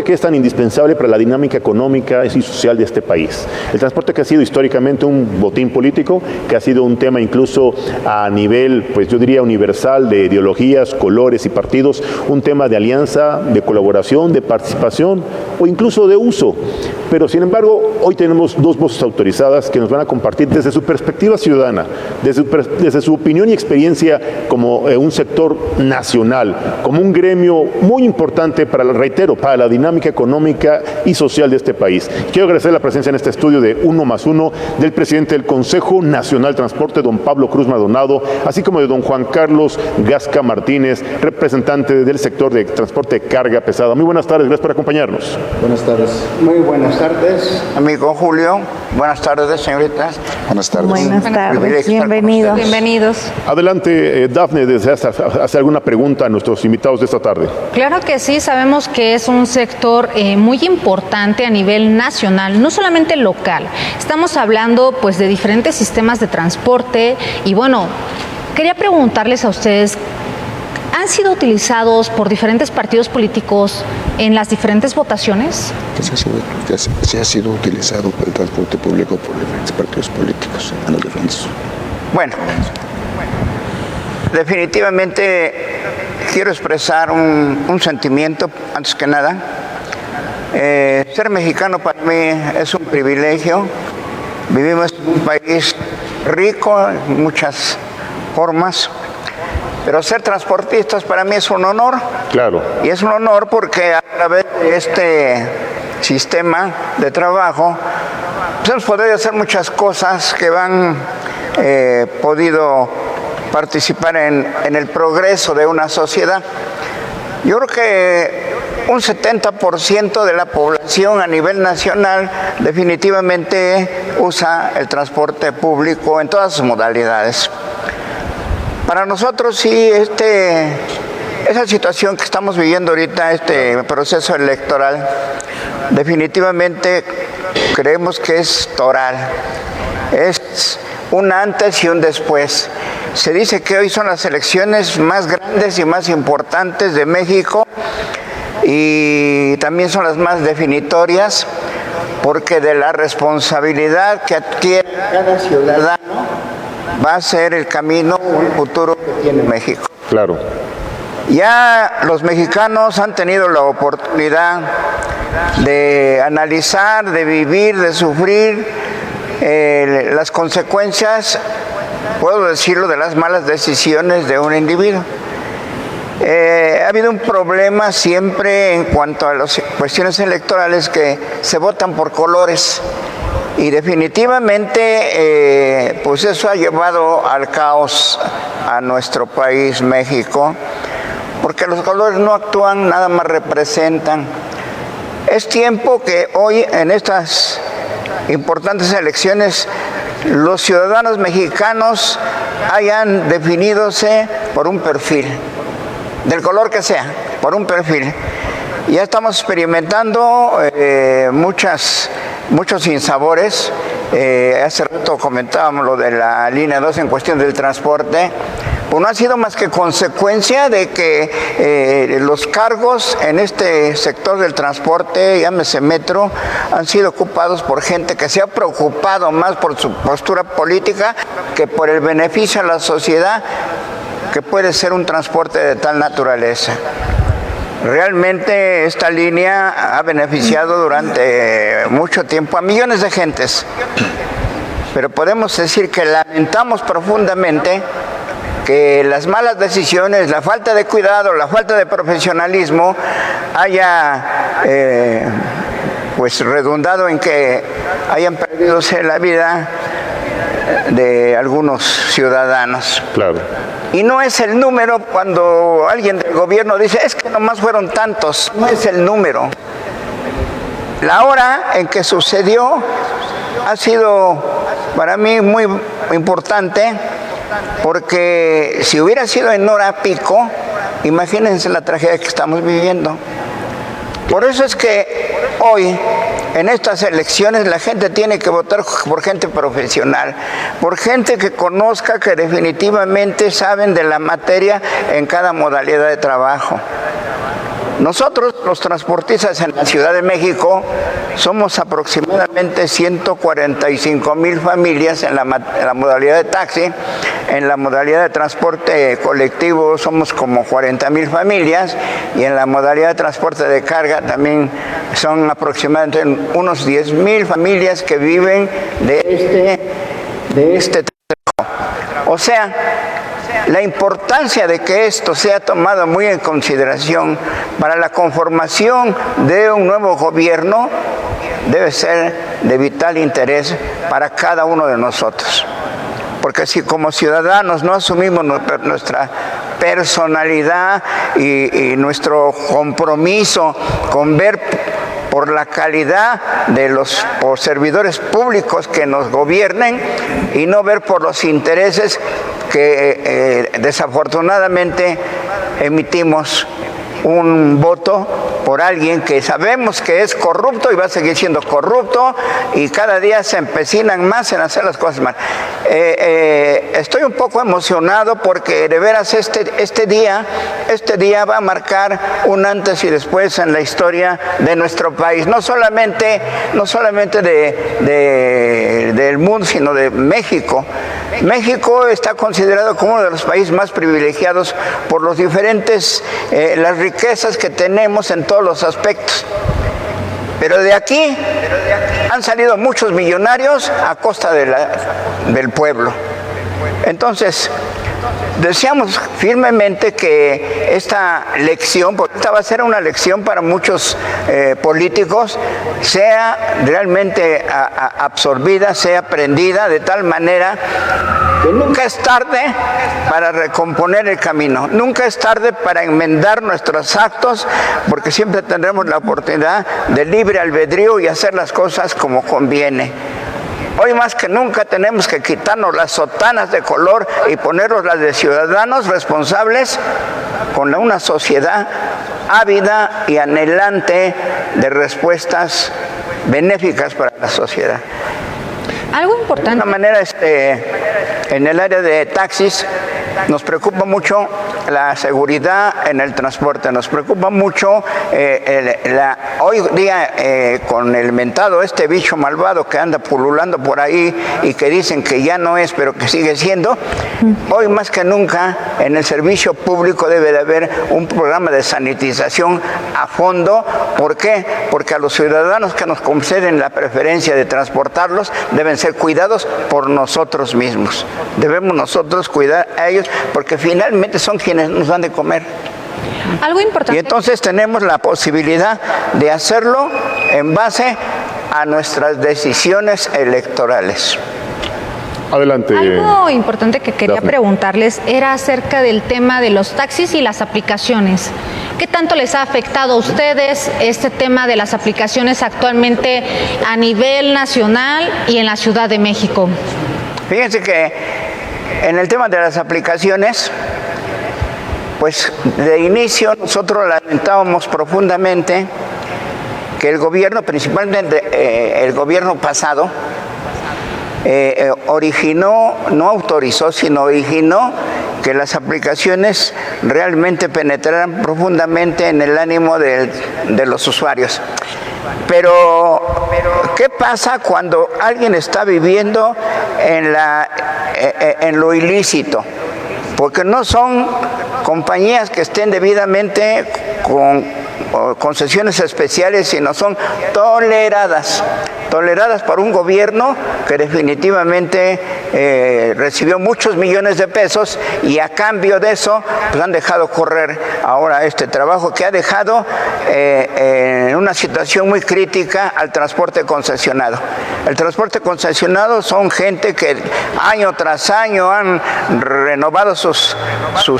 que es tan indispensable para la dinámica económica y social de este país. El transporte que ha sido históricamente un botín político, que ha sido un tema incluso a nivel, pues yo diría universal, de ideologías, colores y partidos, un tema de alianza, de colaboración, de participación o incluso de uso. Pero sin embargo, hoy tenemos dos voces autorizadas que nos van a compartir desde su perspectiva ciudadana, desde su opinión y experiencia como un sector nacional, como un gremio muy importante para la dinámica económica y social de este país. Quiero agradecer la presencia en este estudio de 1+1 del presidente del Consejo Nacional Transporte, don Pablo Cruz Maldonado, así como de don Juan Carlos Gasca Martínez, representante del sector de transporte de carga pesada. Muy buenas tardes, gracias por acompañarnos. Buenas tardes. Muy buenas tardes, amigo Julio. Buenas tardes, señoritas. Buenas tardes. Buenas tardes, bienvenidos. Bienvenidos. Adelante, Dafne, ¿deseas hacer alguna pregunta a nuestros invitados de esta tarde? Claro que sí, sabemos que es un sector muy importante a nivel nacional, no solamente local. Estamos hablando pues de diferentes sistemas de transporte y bueno, quería preguntarles a ustedes, ¿han sido utilizados por diferentes partidos políticos en las diferentes votaciones? Se ha sido utilizado por el transporte público por diferentes partidos políticos en los diferentes. Bueno, definitivamente quiero expresar un sentimiento, antes que nada. Ser mexicano para mí es un privilegio. Vivimos en un país rico en muchas formas, pero ser transportistas para mí es un honor. Claro. Y es un honor porque a través de este sistema de trabajo pues hemos podido hacer muchas cosas que han podido participar en el progreso de una sociedad. Yo creo que un 70% de la población a nivel nacional definitivamente usa el transporte público en todas sus modalidades. Para nosotros sí, esa situación que estamos viviendo ahorita, este proceso electoral, definitivamente creemos que es toral. Es un antes y un después. Se dice que hoy son las elecciones más grandes y más importantes de México y también son las más definitorias porque de la responsabilidad que adquiere cada ciudadano va a ser el camino o el futuro que tiene México. Claro. Ya los mexicanos han tenido la oportunidad de analizar, de vivir, de sufrir las consecuencias, puedo decirlo, de las malas decisiones de un individuo. Ha habido un problema siempre en cuanto a las cuestiones electorales que se votan por colores y definitivamente pues eso ha llevado al caos a nuestro país, México, porque los colores no actúan, nada más representan. Es tiempo que hoy en estas importantes elecciones los ciudadanos mexicanos hayan definidose por un perfil, del color que sea, por un perfil. Ya estamos experimentando muchos sinsabores. Hace rato comentábamos lo de la línea 2 en cuestión del transporte, pues no ha sido más que consecuencia de que los cargos en este sector del transporte, llámese metro, han sido ocupados por gente que se ha preocupado más por su postura política que por el beneficio a la sociedad que puede ser un transporte de tal naturaleza. Realmente esta línea ha beneficiado durante mucho tiempo a millones de gentes, pero podemos decir que lamentamos profundamente que las malas decisiones, la falta de cuidado, la falta de profesionalismo haya pues redundado en que hayan perdido la vida de algunos ciudadanos. Claro. Y no es el número cuando alguien del gobierno dice, es que nomás fueron tantos, no es el número. La hora en que sucedió ha sido para mí muy importante, porque si hubiera sido en hora pico, imagínense la tragedia que estamos viviendo. Por eso es que hoy, en estas elecciones, la gente tiene que votar por gente profesional, por gente que conozca, que definitivamente saben de la materia en cada modalidad de trabajo. Nosotros, los transportistas en la Ciudad de México, somos aproximadamente 145,000 familias en la modalidad de taxi. En la modalidad de transporte colectivo somos como 40,000 familias, y en la modalidad de transporte de carga también son aproximadamente unos 10,000 familias que viven de este trabajo. O sea, la importancia de que esto sea tomado muy en consideración para la conformación de un nuevo gobierno debe ser de vital interés para cada uno de nosotros. Porque si como ciudadanos no asumimos nuestra personalidad y nuestro compromiso con ver por la calidad de los servidores públicos que nos gobiernen y no ver por los intereses que desafortunadamente emitimos un voto por alguien que sabemos que es corrupto y va a seguir siendo corrupto, y cada día se empecinan más en hacer las cosas mal. Estoy un poco emocionado porque de veras este día va a marcar un antes y después en la historia de nuestro país, no solamente del mundo, sino de México. México está considerado como uno de los países más privilegiados por los diferentes, las riquezas que tenemos en todos los aspectos. Pero de aquí han salido muchos millonarios a costa del pueblo. Entonces, deseamos firmemente que esta lección, porque esta va a ser una lección para muchos políticos, sea realmente absorbida, sea aprendida de tal manera que nunca es tarde para recomponer el camino, nunca es tarde para enmendar nuestros actos, porque siempre tendremos la oportunidad de libre albedrío y hacer las cosas como conviene. Hoy más que nunca tenemos que quitarnos las sotanas de color y ponernos las de ciudadanos responsables con una sociedad ávida y anhelante de respuestas benéficas para la sociedad. Algo importante. De alguna manera, en el área de taxis, nos preocupa mucho la seguridad en el transporte, nos preocupa mucho hoy día con el mentado bicho malvado que anda pululando por ahí y que dicen que ya no es, pero que sigue siendo. Hoy más que nunca en el servicio público debe de haber un programa de sanitización a fondo. ¿Por qué? Porque a los ciudadanos que nos conceden la preferencia de transportarlos deben ser cuidados por nosotros mismos. Debemos nosotros cuidar a ellos porque finalmente son quienes nos dan de comer. Algo importante. Y entonces tenemos la posibilidad de hacerlo en base a nuestras decisiones electorales. Adelante. Algo importante que quería Dafne. preguntarles era acerca del tema de los taxis y las aplicaciones. ¿Qué tanto les ha afectado a ustedes este tema de las aplicaciones actualmente a nivel nacional y en la Ciudad de México? Fíjense que en el tema de las aplicaciones, pues de inicio nosotros lamentábamos profundamente que el gobierno, principalmente el gobierno pasado, no autorizó, sino originó que las aplicaciones realmente penetraran profundamente en el ánimo de los usuarios. Pero, ¿qué pasa cuando alguien está viviendo en lo ilícito? Porque no son compañías que estén debidamente con concesiones especiales, sino son toleradas por un gobierno que definitivamente recibió muchos millones de pesos y a cambio de eso pues han dejado correr ahora este trabajo que ha dejado en una situación muy crítica al transporte concesionado. El transporte concesionado son gente que año tras año han renovado sus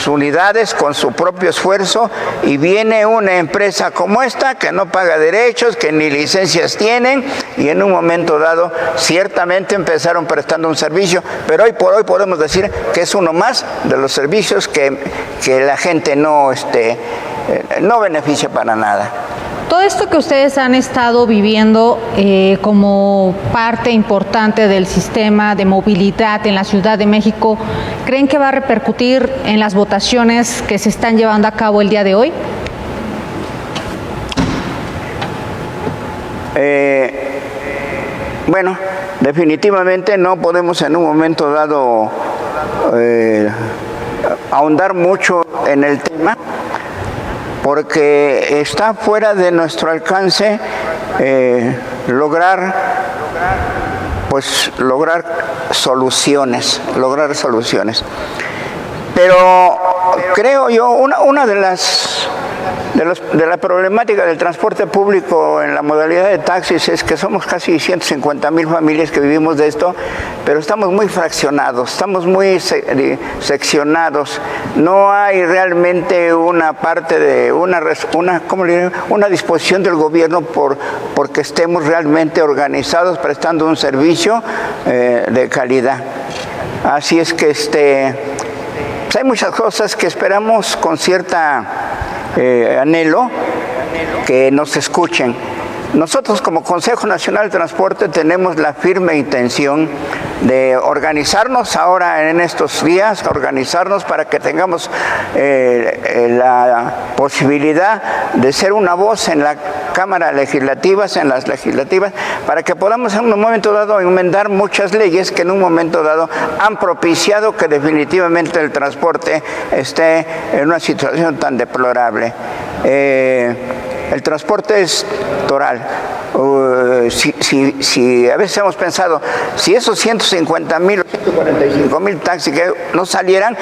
unidades con su propio esfuerzo, y viene una empresa como esta que no paga derechos, que ni licencias tienen, y en un momento dado ciertamente empezaron prestando un servicio, pero hoy por hoy podemos decir que es uno más de los servicios que la gente no beneficia para nada. Todo esto que ustedes han estado viviendo como parte importante del sistema de movilidad en la Ciudad de México, ¿creen que va a repercutir en las votaciones que se están llevando a cabo el día de hoy? Bueno, definitivamente no podemos en un momento dado ahondar mucho en el tema, porque está fuera de nuestro alcance lograr soluciones. Pero creo yo, una de la problemática del transporte público en la modalidad de taxis es que somos casi 150,000 familias que vivimos de esto, pero estamos muy fraccionados, estamos muy seccionados. No hay realmente una parte de una disposición del gobierno porque estemos realmente organizados prestando un servicio de calidad. Así es que pues hay muchas cosas que esperamos con cierta anhelo que nos escuchen. Nosotros como Consejo Nacional de Transporte tenemos la firme intención de organizarnos ahora en estos días, para que tengamos la posibilidad de ser una voz en la Cámara Legislativa, en las legislativas, para que podamos en un momento dado enmendar muchas leyes que en un momento dado han propiciado que definitivamente el transporte esté en una situación tan deplorable. El transporte es toral. Si a veces hemos pensado, si esos 150,000 o 145,000 taxis que no salieran,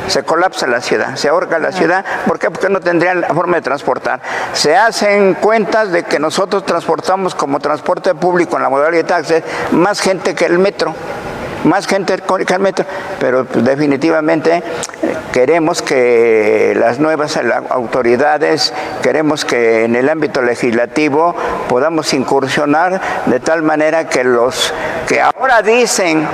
se colapsa la ciudad, se ahorca la ciudad. ¿Por qué? Porque no tendrían la forma de transportar. Se hacen cuentas de que nosotros transportamos como transporte público en la modalidad de taxis más gente que el metro. Pero pues, definitivamente queremos que las nuevas autoridades, queremos que en el ámbito legislativo podamos incursionar de tal manera que los que ahora dicen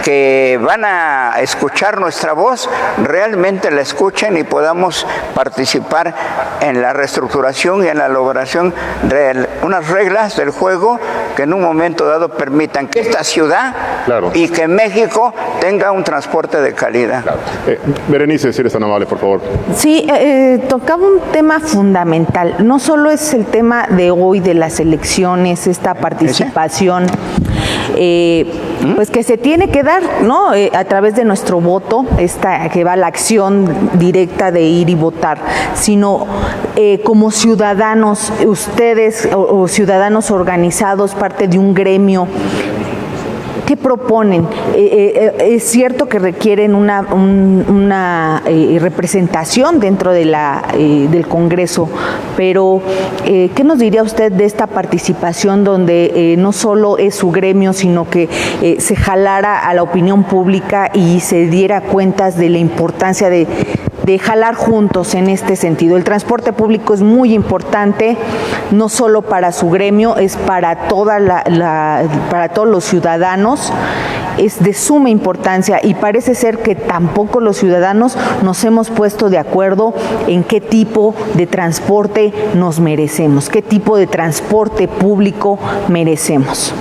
que van a escuchar nuestra voz, realmente la escuchen y podamos participar en la reestructuración y en la elaboración de unas reglas del juego que en un momento dado permitan que esta ciudad y que México tenga un transporte de calidad. Berenice, si eres tan amable, por favor. Sí, tocaba un tema fundamental. No solo es el tema de hoy de las elecciones, esta participación, pues que se tiene que dar, ¿no? A través de nuestro voto, que va la acción directa de ir y votar, sino como ciudadanos, ustedes o ciudadanos organizados, parte de un gremio. ¿Qué proponen? Es cierto que requieren una representación dentro de del Congreso, pero ¿qué nos diría usted de esta participación donde no solo es su gremio, sino que se jalara a la opinión pública y se diera cuentas de la importancia de jalar juntos en este sentido? El transporte público es muy importante, no solo para su gremio, es para para todos los ciudadanos, es de suma importancia, y parece ser que tampoco los ciudadanos nos hemos puesto de acuerdo en qué tipo de transporte nos merecemos, qué tipo de transporte público merecemos.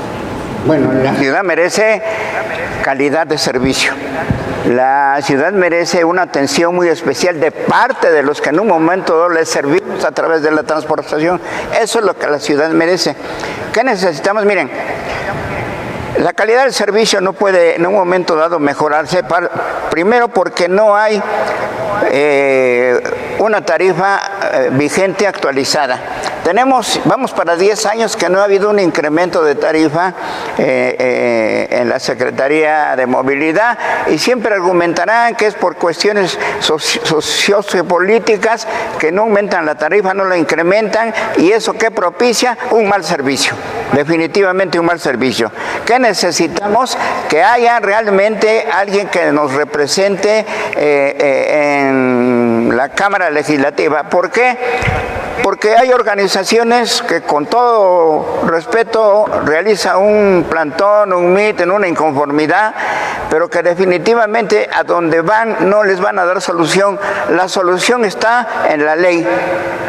Bueno, la ciudad merece calidad de servicio. La ciudad merece una atención muy especial de parte de los que en un momento dado les servimos a través de la transportación. Eso es lo que la ciudad merece. ¿Qué necesitamos? Miren, la calidad del servicio no puede en un momento dado mejorarse, primero porque no hay una tarifa vigente actualizada. Vamos para 10 años que no ha habido un incremento de tarifa en la Secretaría de Movilidad, y siempre argumentarán que es por cuestiones sociopolíticas que no aumentan la tarifa, no la incrementan, y eso que propicia un mal servicio, definitivamente un mal servicio. ¿Qué necesitamos? Que haya realmente alguien que nos represente en la Cámara Legislativa. ¿Por qué? Porque hay organizaciones que con todo respeto realizan un plantón, un mitin, una inconformidad, pero que definitivamente a donde van no les van a dar solución. La solución está en la ley.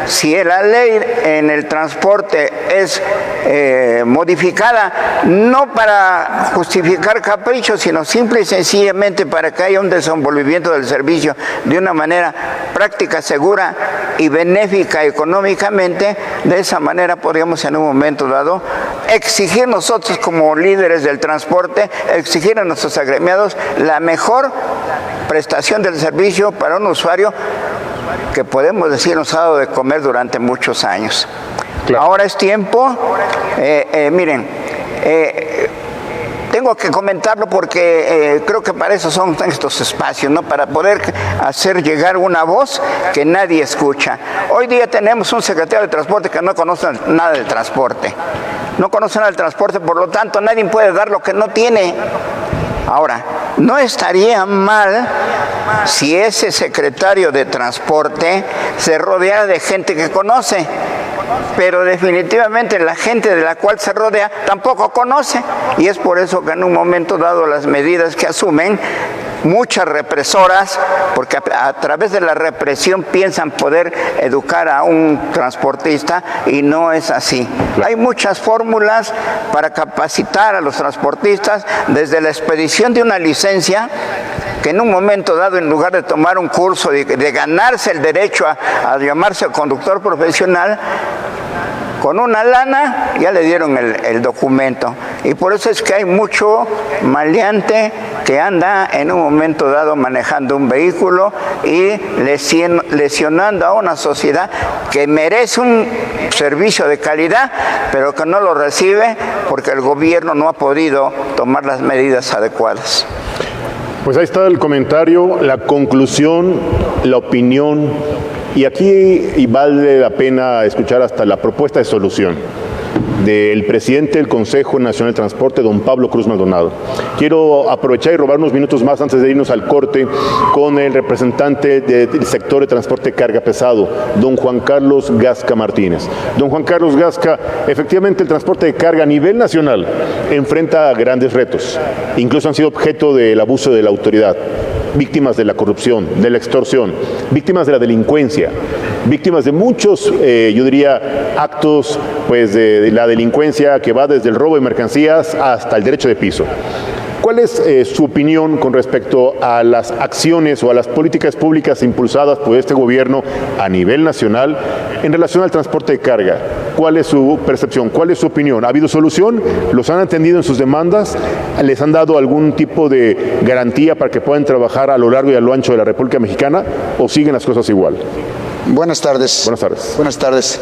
Si la ley en el transporte es modificada, no para justificar caprichos, sino simple y sencillamente para que haya un desenvolvimiento del servicio de una manera práctica, segura y benéfica económicamente, de esa manera podríamos en un momento dado exigir nosotros como líderes del transporte, exigir a nuestros agremiados la mejor prestación del servicio para un usuario que podemos decir nos ha dado de comer durante muchos años. Claro. Ahora es tiempo, miren, tengo que comentarlo porque creo que para eso son estos espacios, ¿no? Para poder hacer llegar una voz que nadie escucha. Hoy día tenemos un secretario de Transporte que no conoce nada del transporte. No conoce nada del transporte, por lo tanto nadie puede dar lo que no tiene. Ahora, no estaría mal si ese secretario de Transporte se rodeara de gente que conoce, pero definitivamente la gente de la cual se rodea tampoco conoce, y es por eso que en un momento dado las medidas que asumen muchas represoras, porque a través de la represión piensan poder educar a un transportista, y no es así. Hay muchas fórmulas para capacitar a los transportistas, desde la expedición de una licencia, que en un momento dado, en lugar de tomar un curso, de ganarse el derecho a llamarse conductor profesional, con una lana ya le dieron el documento. Y por eso es que hay mucho maleante que anda en un momento dado manejando un vehículo y lesionando a una sociedad que merece un servicio de calidad, pero que no lo recibe porque el gobierno no ha podido tomar las medidas adecuadas. Pues ahí está el comentario, la conclusión, la opinión. Y aquí vale la pena escuchar hasta la propuesta de solución del presidente del Consejo Nacional de Transporte, don Pablo Cruz Maldonado. Quiero aprovechar y robar unos minutos más antes de irnos al corte con el representante del sector de transporte carga pesado, don Juan Carlos Gasca Martínez. Don Juan Carlos Gasca, efectivamente el transporte de carga a nivel nacional enfrenta grandes retos. Incluso han sido objeto del abuso de la autoridad, víctimas de la corrupción, de la extorsión, víctimas de la delincuencia, víctimas de muchos, yo diría, actos pues de la delincuencia que va desde el robo de mercancías hasta el derecho de piso. ¿Cuál es su opinión con respecto a las acciones o a las políticas públicas impulsadas por este gobierno a nivel nacional en relación al transporte de carga? ¿Cuál es su percepción? ¿Cuál es su opinión? ¿Ha habido solución? ¿Los han atendido en sus demandas? ¿Les han dado algún tipo de garantía para que puedan trabajar a lo largo y a lo ancho de la República Mexicana? ¿O siguen las cosas igual? Buenas tardes. Buenas tardes. Buenas tardes.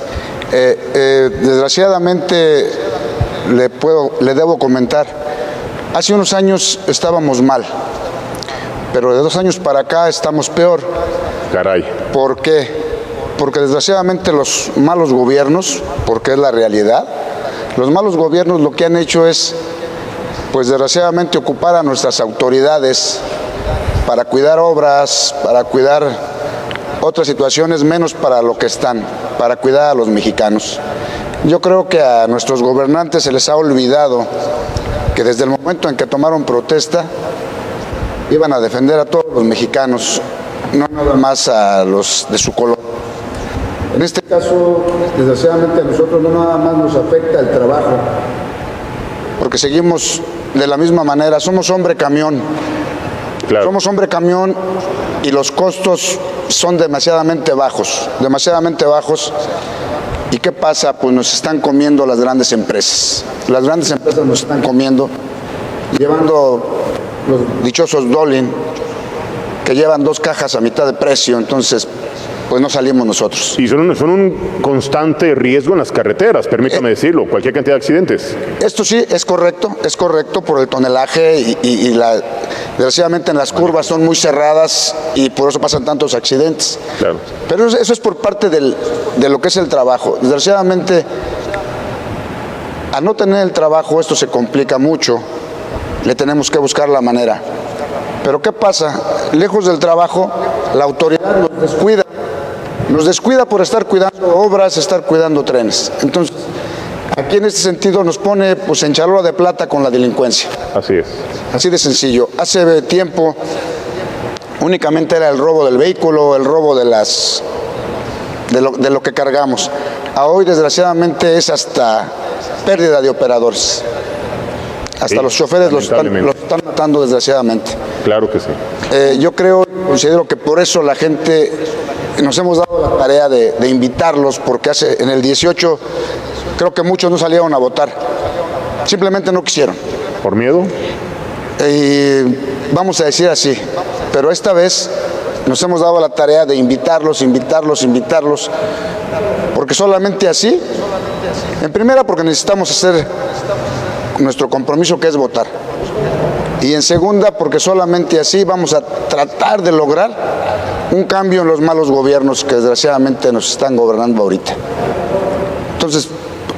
Desgraciadamente le debo comentar. Hace unos años estábamos mal, pero de 2 años para acá estamos peor. Caray. ¿Por qué? Porque desgraciadamente los malos gobiernos, porque es la realidad, los malos gobiernos lo que han hecho es, pues desgraciadamente, ocupar a nuestras autoridades para cuidar obras, para cuidar otras situaciones, menos para lo que están, para cuidar a los mexicanos. Yo creo que a nuestros gobernantes se les ha olvidado que desde el momento en que tomaron protesta iban a defender a todos los mexicanos, no nada más a los de su color. En este caso, desgraciadamente a nosotros no nada más nos afecta el trabajo, porque porque seguimos de la misma manera. Somos hombre camión. Claro. Somos hombre camión y los costos son demasiadamente bajos. ¿Y qué pasa? Pues nos están comiendo las grandes empresas. Las grandes empresas nos están comiendo, llevando los dichosos Dolin, que llevan 2 cajas a mitad de precio, entonces pues no salimos nosotros. Y son un constante riesgo en las carreteras, permítame decirlo, cualquier cantidad de accidentes. Esto sí, es correcto por el tonelaje desgraciadamente en las curvas son muy cerradas y por eso pasan tantos accidentes. Claro. Pero eso es por parte de lo que es el trabajo. Desgraciadamente, al no tener el trabajo, esto se complica mucho, le tenemos que buscar la manera. Pero ¿qué pasa? Lejos del trabajo, la autoridad nos descuida por estar cuidando obras, estar cuidando trenes. Entonces, aquí en este sentido nos pone pues en charola de plata con la delincuencia. Así es. Así de sencillo. Hace tiempo únicamente era el robo del vehículo, el robo de lo que cargamos. A hoy desgraciadamente es hasta pérdida de operadores. Hasta los choferes los están matando desgraciadamente. Claro que sí. Yo considero que por eso la gente nos hemos dado la tarea de invitarlos, porque en el 18 creo que muchos no salieron a votar. Simplemente no quisieron. ¿Por miedo? Vamos a decir así, pero esta vez nos hemos dado la tarea de invitarlos, porque solamente así, en primera porque necesitamos hacer nuestro compromiso, que es votar, y en segunda porque solamente así vamos a tratar de lograr un cambio en los malos gobiernos que desgraciadamente nos están gobernando ahorita. Entonces,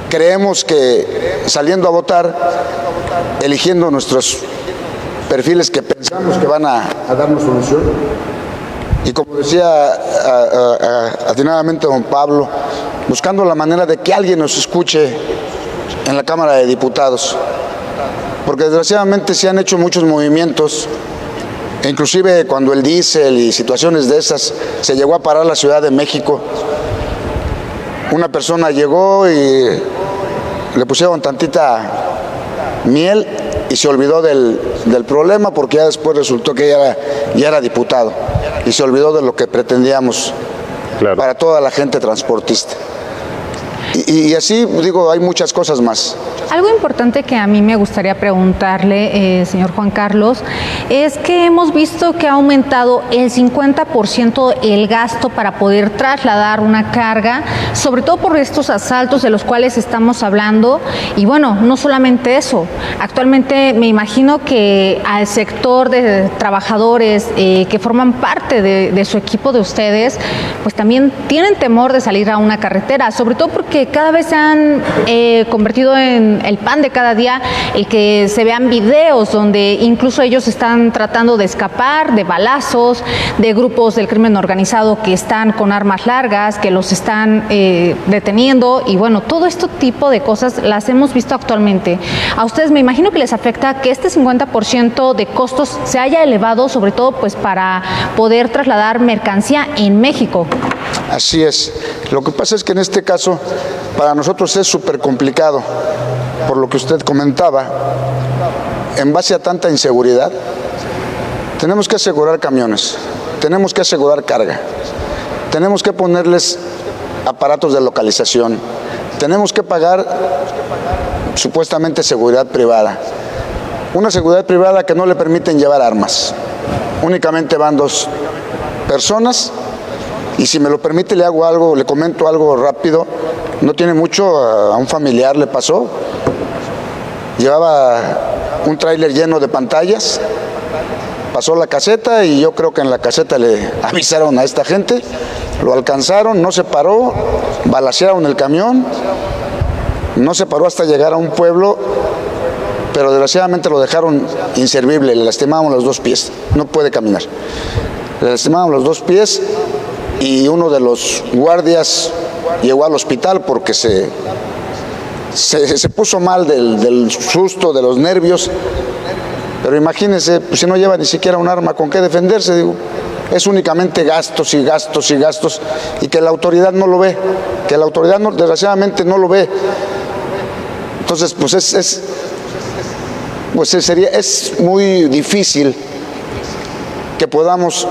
creemos que saliendo a votar, eligiendo nuestros perfiles que pensamos que van a darnos solución, y como decía atinadamente don Pablo, buscando la manera de que alguien nos escuche en la Cámara de Diputados, porque desgraciadamente se han hecho muchos movimientos, inclusive cuando el diésel y situaciones de esas se llegó a parar la Ciudad de México. Una persona llegó y le pusieron tantita miel y se olvidó del problema, porque ya después resultó que ya era diputado y se olvidó de lo que pretendíamos para toda la gente transportista. Y así, digo, hay muchas cosas más. Algo importante que a mí me gustaría preguntarle, señor Juan Carlos, es que hemos visto que ha aumentado el 50% el gasto para poder trasladar una carga, sobre todo por estos asaltos de los cuales estamos hablando. Y bueno, no solamente eso, actualmente me imagino que al sector de trabajadores que forman parte de su equipo de ustedes, pues también tienen temor de salir a una carretera, sobre todo porque cada vez se han convertido en el pan de cada día el que se vean videos donde incluso ellos están tratando de escapar de balazos, de grupos del crimen organizado que están con armas largas, que los están deteniendo, y bueno, todo este tipo de cosas las hemos visto actualmente. A ustedes me imagino que les afecta que este 50% de costos se haya elevado, sobre todo pues para poder trasladar mercancía en México. Así es. Lo que pasa es que en este caso para nosotros es súper complicado, por lo que usted comentaba, en base a tanta inseguridad. Tenemos que asegurar camiones, tenemos que asegurar carga, tenemos que ponerles aparatos de localización, tenemos que pagar supuestamente seguridad privada. Una seguridad privada que no le permiten llevar armas. Únicamente van 2 personas. Y si me lo permite, le comento algo rápido. No tiene mucho, a un familiar le pasó. Llevaba un tráiler lleno de pantallas, pasó la caseta y yo creo que en la caseta le avisaron a esta gente, lo alcanzaron, no se paró, balacearon el camión, no se paró hasta llegar a un pueblo, pero desgraciadamente lo dejaron inservible, le lastimaban los 2 pies, no puede caminar. Le lastimaban los 2 pies. Y uno de los guardias llegó al hospital porque se puso mal del susto, de los nervios. Pero imagínense, pues si no lleva ni siquiera un arma con qué defenderse, digo, es únicamente gastos y gastos y gastos, y que la autoridad no lo ve, que la autoridad desgraciadamente no lo ve. Entonces, pues es pues es muy difícil que podamos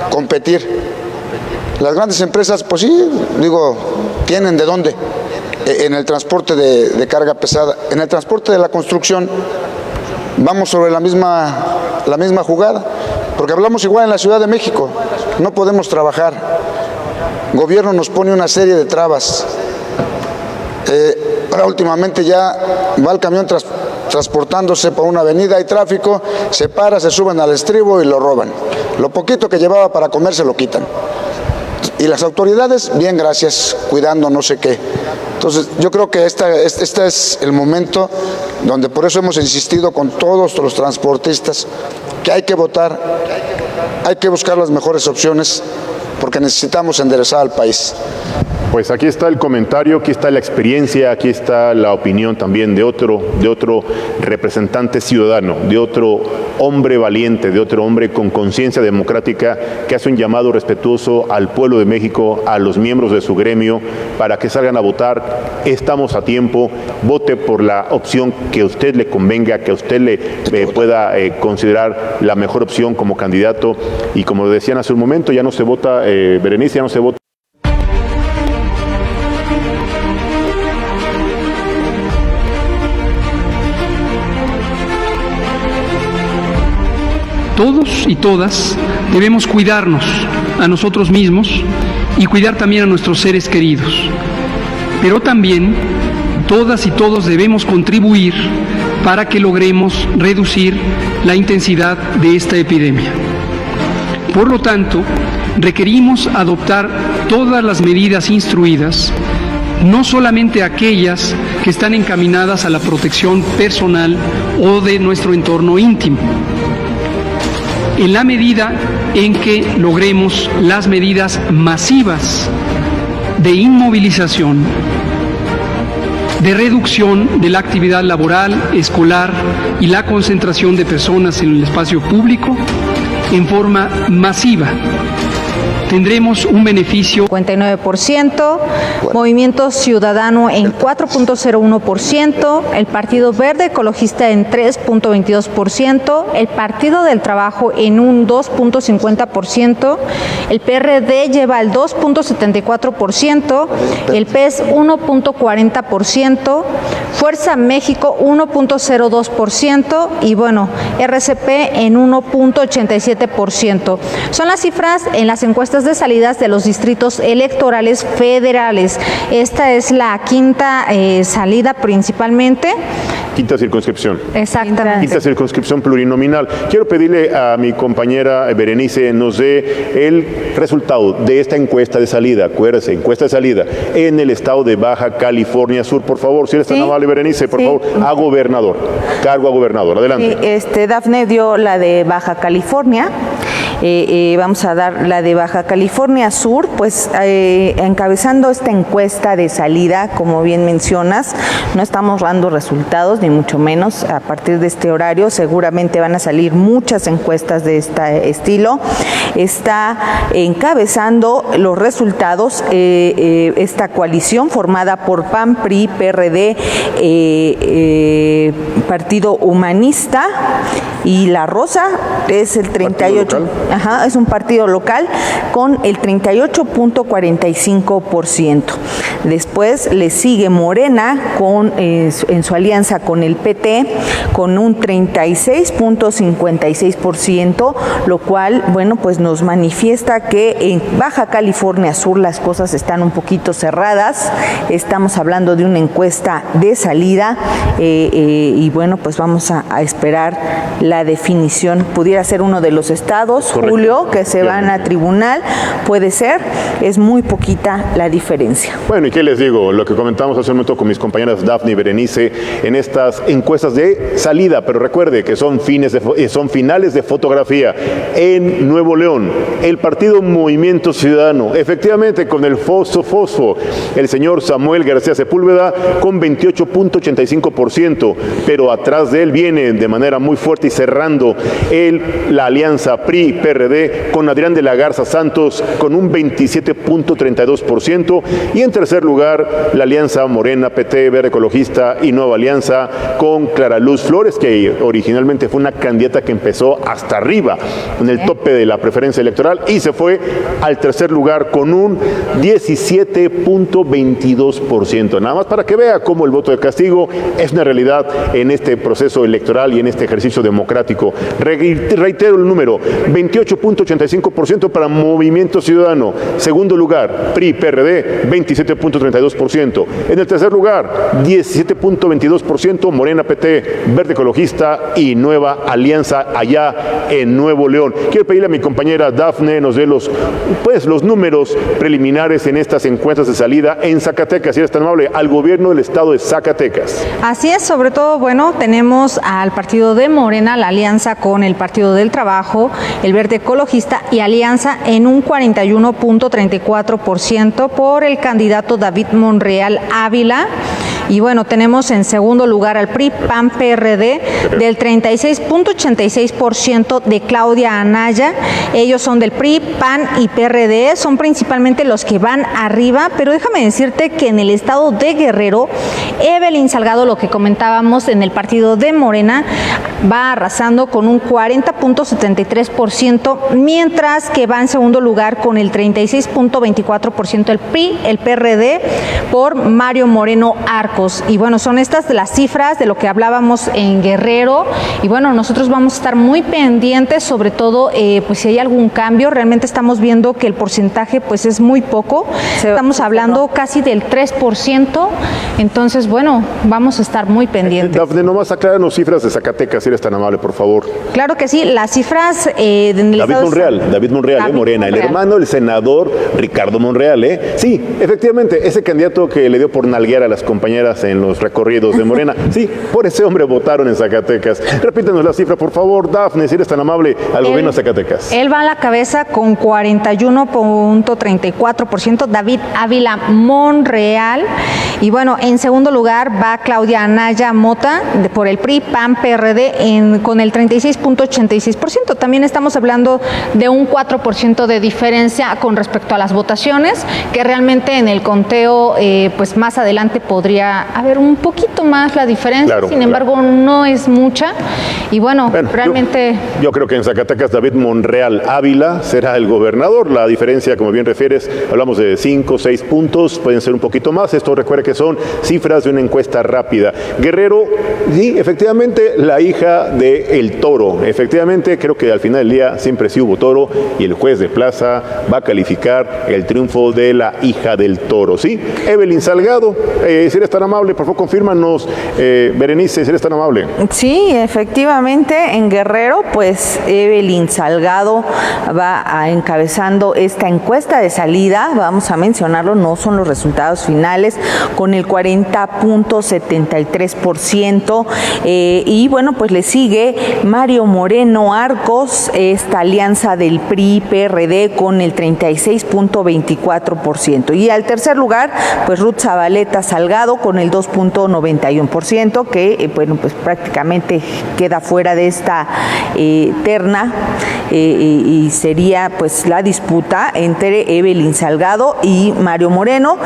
competir. Las grandes empresas, pues sí, digo, tienen de dónde. En el transporte de carga pesada, en el transporte de la construcción, vamos sobre la misma jugada, porque hablamos igual en la Ciudad de México, no podemos trabajar. El gobierno nos pone una serie de trabas. Ahora últimamente ya va el camión transportándose por una avenida, hay tráfico, se para, se suben al estribo y lo roban. Lo poquito que llevaba para comer se lo quitan. Y las autoridades, bien, gracias, cuidando no sé qué. Entonces, yo creo que este es el momento donde por eso hemos insistido con todos los transportistas que hay que votar, hay que buscar las mejores opciones, porque necesitamos enderezar al país. Pues aquí está el comentario, aquí está la experiencia, aquí está la opinión también de otro representante ciudadano, de otro hombre valiente, de otro hombre con conciencia democrática que hace un llamado respetuoso al pueblo de México, a los miembros de su gremio, para que salgan a votar. Estamos a tiempo, vote por la opción que a usted le convenga, que a usted le pueda considerar la mejor opción como candidato. Y como decían hace un momento, ya no se vota, Berenice, ya no se vota. Todos y todas debemos cuidarnos a nosotros mismos y cuidar también a nuestros seres queridos. Pero también todas y todos debemos contribuir para que logremos reducir la intensidad de esta epidemia. Por lo tanto, requerimos adoptar todas las medidas instruidas, no solamente aquellas que están encaminadas a la protección personal o de nuestro entorno íntimo. En la medida en que logremos las medidas masivas de inmovilización, de reducción de la actividad laboral, escolar y la concentración de personas en el espacio público en forma masiva, tendremos un beneficio. 59%, Movimiento Ciudadano en 4.01%, el Partido Verde Ecologista en 3.22%, el Partido del Trabajo en un 2.50%, el PRD lleva el 2.74%, el PES 1.40%, Fuerza México 1.02% y bueno, RCP en 1.87%. Son las cifras en las encuestas de salidas de los distritos electorales federales. Esta es la quinta salida principalmente. Quinta circunscripción. Exactamente. Quinta circunscripción plurinominal. Quiero pedirle a mi compañera Berenice nos dé el resultado de esta encuesta de salida. Acuérdese, encuesta de salida en el estado de Baja California Sur. Por favor, si eres tan amable, Berenice, por favor, a gobernador. Cargo a gobernador. Adelante. Sí, Dafne dio la de Baja California. Vamos a dar la de Baja California Sur, pues encabezando esta encuesta de salida, como bien mencionas, no estamos dando resultados, ni mucho menos a partir de este horario, seguramente van a salir muchas encuestas de este estilo. Está encabezando los resultados esta coalición formada por PAN, PRI, PRD, Partido Humanista y La Rosa, es el 38%. Ajá, es un partido local con el 38.45%. Después le sigue Morena con en su alianza con el PT con un 36.56%, lo cual, bueno, pues nos manifiesta que en Baja California Sur las cosas están un poquito cerradas. Estamos hablando de una encuesta de salida y bueno, pues vamos a esperar la definición. Pudiera ser uno de los estados, correcto, Julio, que se van a tribunal, puede ser, es muy poquita la diferencia. Bueno, ¿y qué les digo? Lo que comentamos hace un momento con mis compañeras Dafne y Berenice en estas encuestas de salida, pero recuerde que son finales de fotografía. En Nuevo León, el partido Movimiento Ciudadano, efectivamente con el fosfo, el señor Samuel García Sepúlveda con 28.85%, pero pero atrás de él viene de manera muy fuerte y cerrando la alianza PRI-PRD con Adrián de la Garza Santos con un 27.32%, y en tercer lugar la alianza Morena, PT, Verde Ecologista y Nueva Alianza con Clara Luz Flores, que originalmente fue una candidata que empezó hasta arriba en el tope de la preferencia electoral y se fue al tercer lugar con un 17.22%. Nada más para que vea cómo el voto de castigo es una realidad en este proceso electoral y en este ejercicio democrático. Reitero el número, 28.85% para Movimiento Ciudadano. Segundo lugar, PRI-PRD, 27.32%. En el tercer lugar, 17.22%, Morena, PT, Verde Ecologista y Nueva Alianza allá en Nuevo León. Quiero pedirle a mi compañera Dafne nos dé los números preliminares en estas encuestas de salida en Zacatecas, si eres tan amable, al gobierno del estado de Zacatecas. Así es, sobre todo, bueno, tenemos al partido de Morena, la alianza con el Partido del Trabajo, el Verde Ecologista y Alianza en un 41.34% por el candidato David Monreal Ávila. Y bueno, tenemos en segundo lugar al PRI, PAN, PRD, del 36.86% de Claudia Anaya. Ellos son del PRI, PAN y PRD, son principalmente los que van arriba, pero déjame decirte que en el estado de Guerrero, Evelyn Salgado, lo que comentábamos en el partido de Morena, va arrasando con un 40.73%, mientras que va en segundo lugar con el 36.24% el PRI, el PRD, por Mario Moreno Arcos. Y bueno, son estas las cifras de lo que hablábamos en Guerrero, y bueno, nosotros vamos a estar muy pendientes, sobre todo pues si hay algún cambio. Realmente estamos viendo que el porcentaje pues es muy poco, estamos hablando casi del 3%, entonces bueno, vamos a estar muy pendientes. Dafne, nomás acláranos cifras de Zacatecas, si eres tan amable, por favor. Claro que sí, las cifras David Monreal, Morena, el hermano del senador Ricardo Monreal, Sí, efectivamente, ese candidato que le dio por nalguear a las compañeras en los recorridos de Morena, sí, por ese hombre votaron en Zacatecas. Repítanos la cifra, por favor, Dafne, si eres tan amable, al gobierno de Zacatecas. Él va a la cabeza con 41.34%, David Ávila Monreal, y bueno, en segundo lugar va Claudia Anaya Mota por el PRI, PAN, PRD con el 36.86%. También estamos hablando de un 4% de diferencia con respecto a las votaciones, que realmente en el conteo pues más adelante podría haber un poquito más la diferencia, sin embargo no es mucha, y bueno realmente... Yo creo que en Zacatecas David Monreal Ávila será el gobernador. La diferencia, como bien refieres, hablamos de 5 o 6 puntos, pueden ser un poquito más. Esto recuerde que son cifras de una encuesta rápida. Guerrero, sí, efectivamente, la hija de El Toro. Efectivamente, creo que al final del día siempre sí hubo toro, y el juez de plaza va a calificar el triunfo de la hija del Toro, ¿sí? Evelyn Salgado, si eres tan amable, por favor, confírmanos, Berenice, si eres tan amable. Sí, efectivamente, en Guerrero, pues Evelyn Salgado va encabezando esta encuesta de salida, vamos a mencionarlo, no son los resultados finales, con el 40.73%, y bueno, pues le sigue Mario Moreno Arcos, esta alianza del PRI-PRD con el 36.24%, y al tercer lugar, pues Ruth Zabaleta Salgado con el 2.91%, que bueno, pues prácticamente queda fuera de esta terna, y sería pues la disputa entre Evelyn Salgado y Mario Moreno,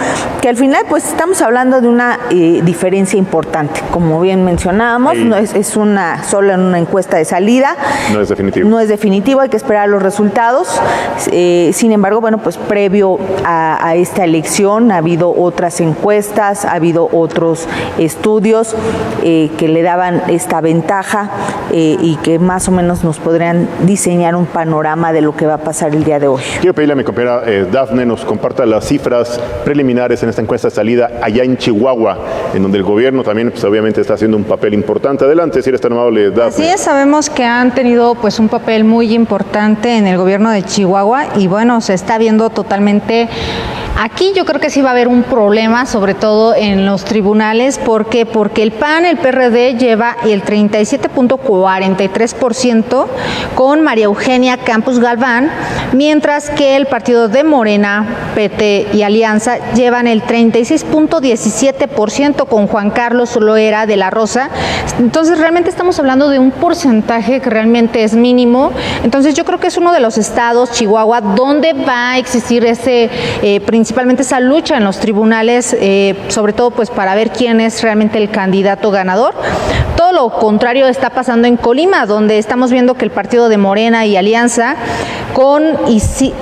que al final pues estamos hablando de una diferencia importante, como bien mencionábamos, no es una solo en una encuesta de salida, no es definitivo. No es definitivo, hay que esperar los resultados. Sin embargo, bueno, pues previo a esta elección ha habido otras encuestas, ha habido otros estudios que le daban esta ventaja y que más o menos nos podrían diseñar un panorama de lo que va a pasar el día de hoy. Quiero pedirle a mi compañera Dafne nos comparta las cifras preliminares en esta encuesta de salida allá en Chihuahua, en donde el gobierno también pues obviamente está haciendo un papel importante. Adelante, si eres tan amable, Dafne. Así es, sabemos que han tenido pues un papel muy importante en el gobierno de Chihuahua, y bueno, se está viendo totalmente Aquí yo creo que sí va a haber un problema, sobre todo en los tribunales. ¿Por qué? Porque el PAN, el PRD lleva el 37.43% con María Eugenia Campos Galván, mientras que el partido de Morena, PT y Alianza llevan el 36.17% con Juan Carlos Loera de la Rosa. Entonces realmente estamos hablando de un porcentaje que realmente es mínimo. Entonces yo creo que es uno de los estados, Chihuahua, donde va a existir principalmente esa lucha en los tribunales, sobre todo pues para ver quién es realmente el candidato ganador. Todo lo contrario está pasando en Colima, donde estamos viendo que el partido de Morena y Alianza con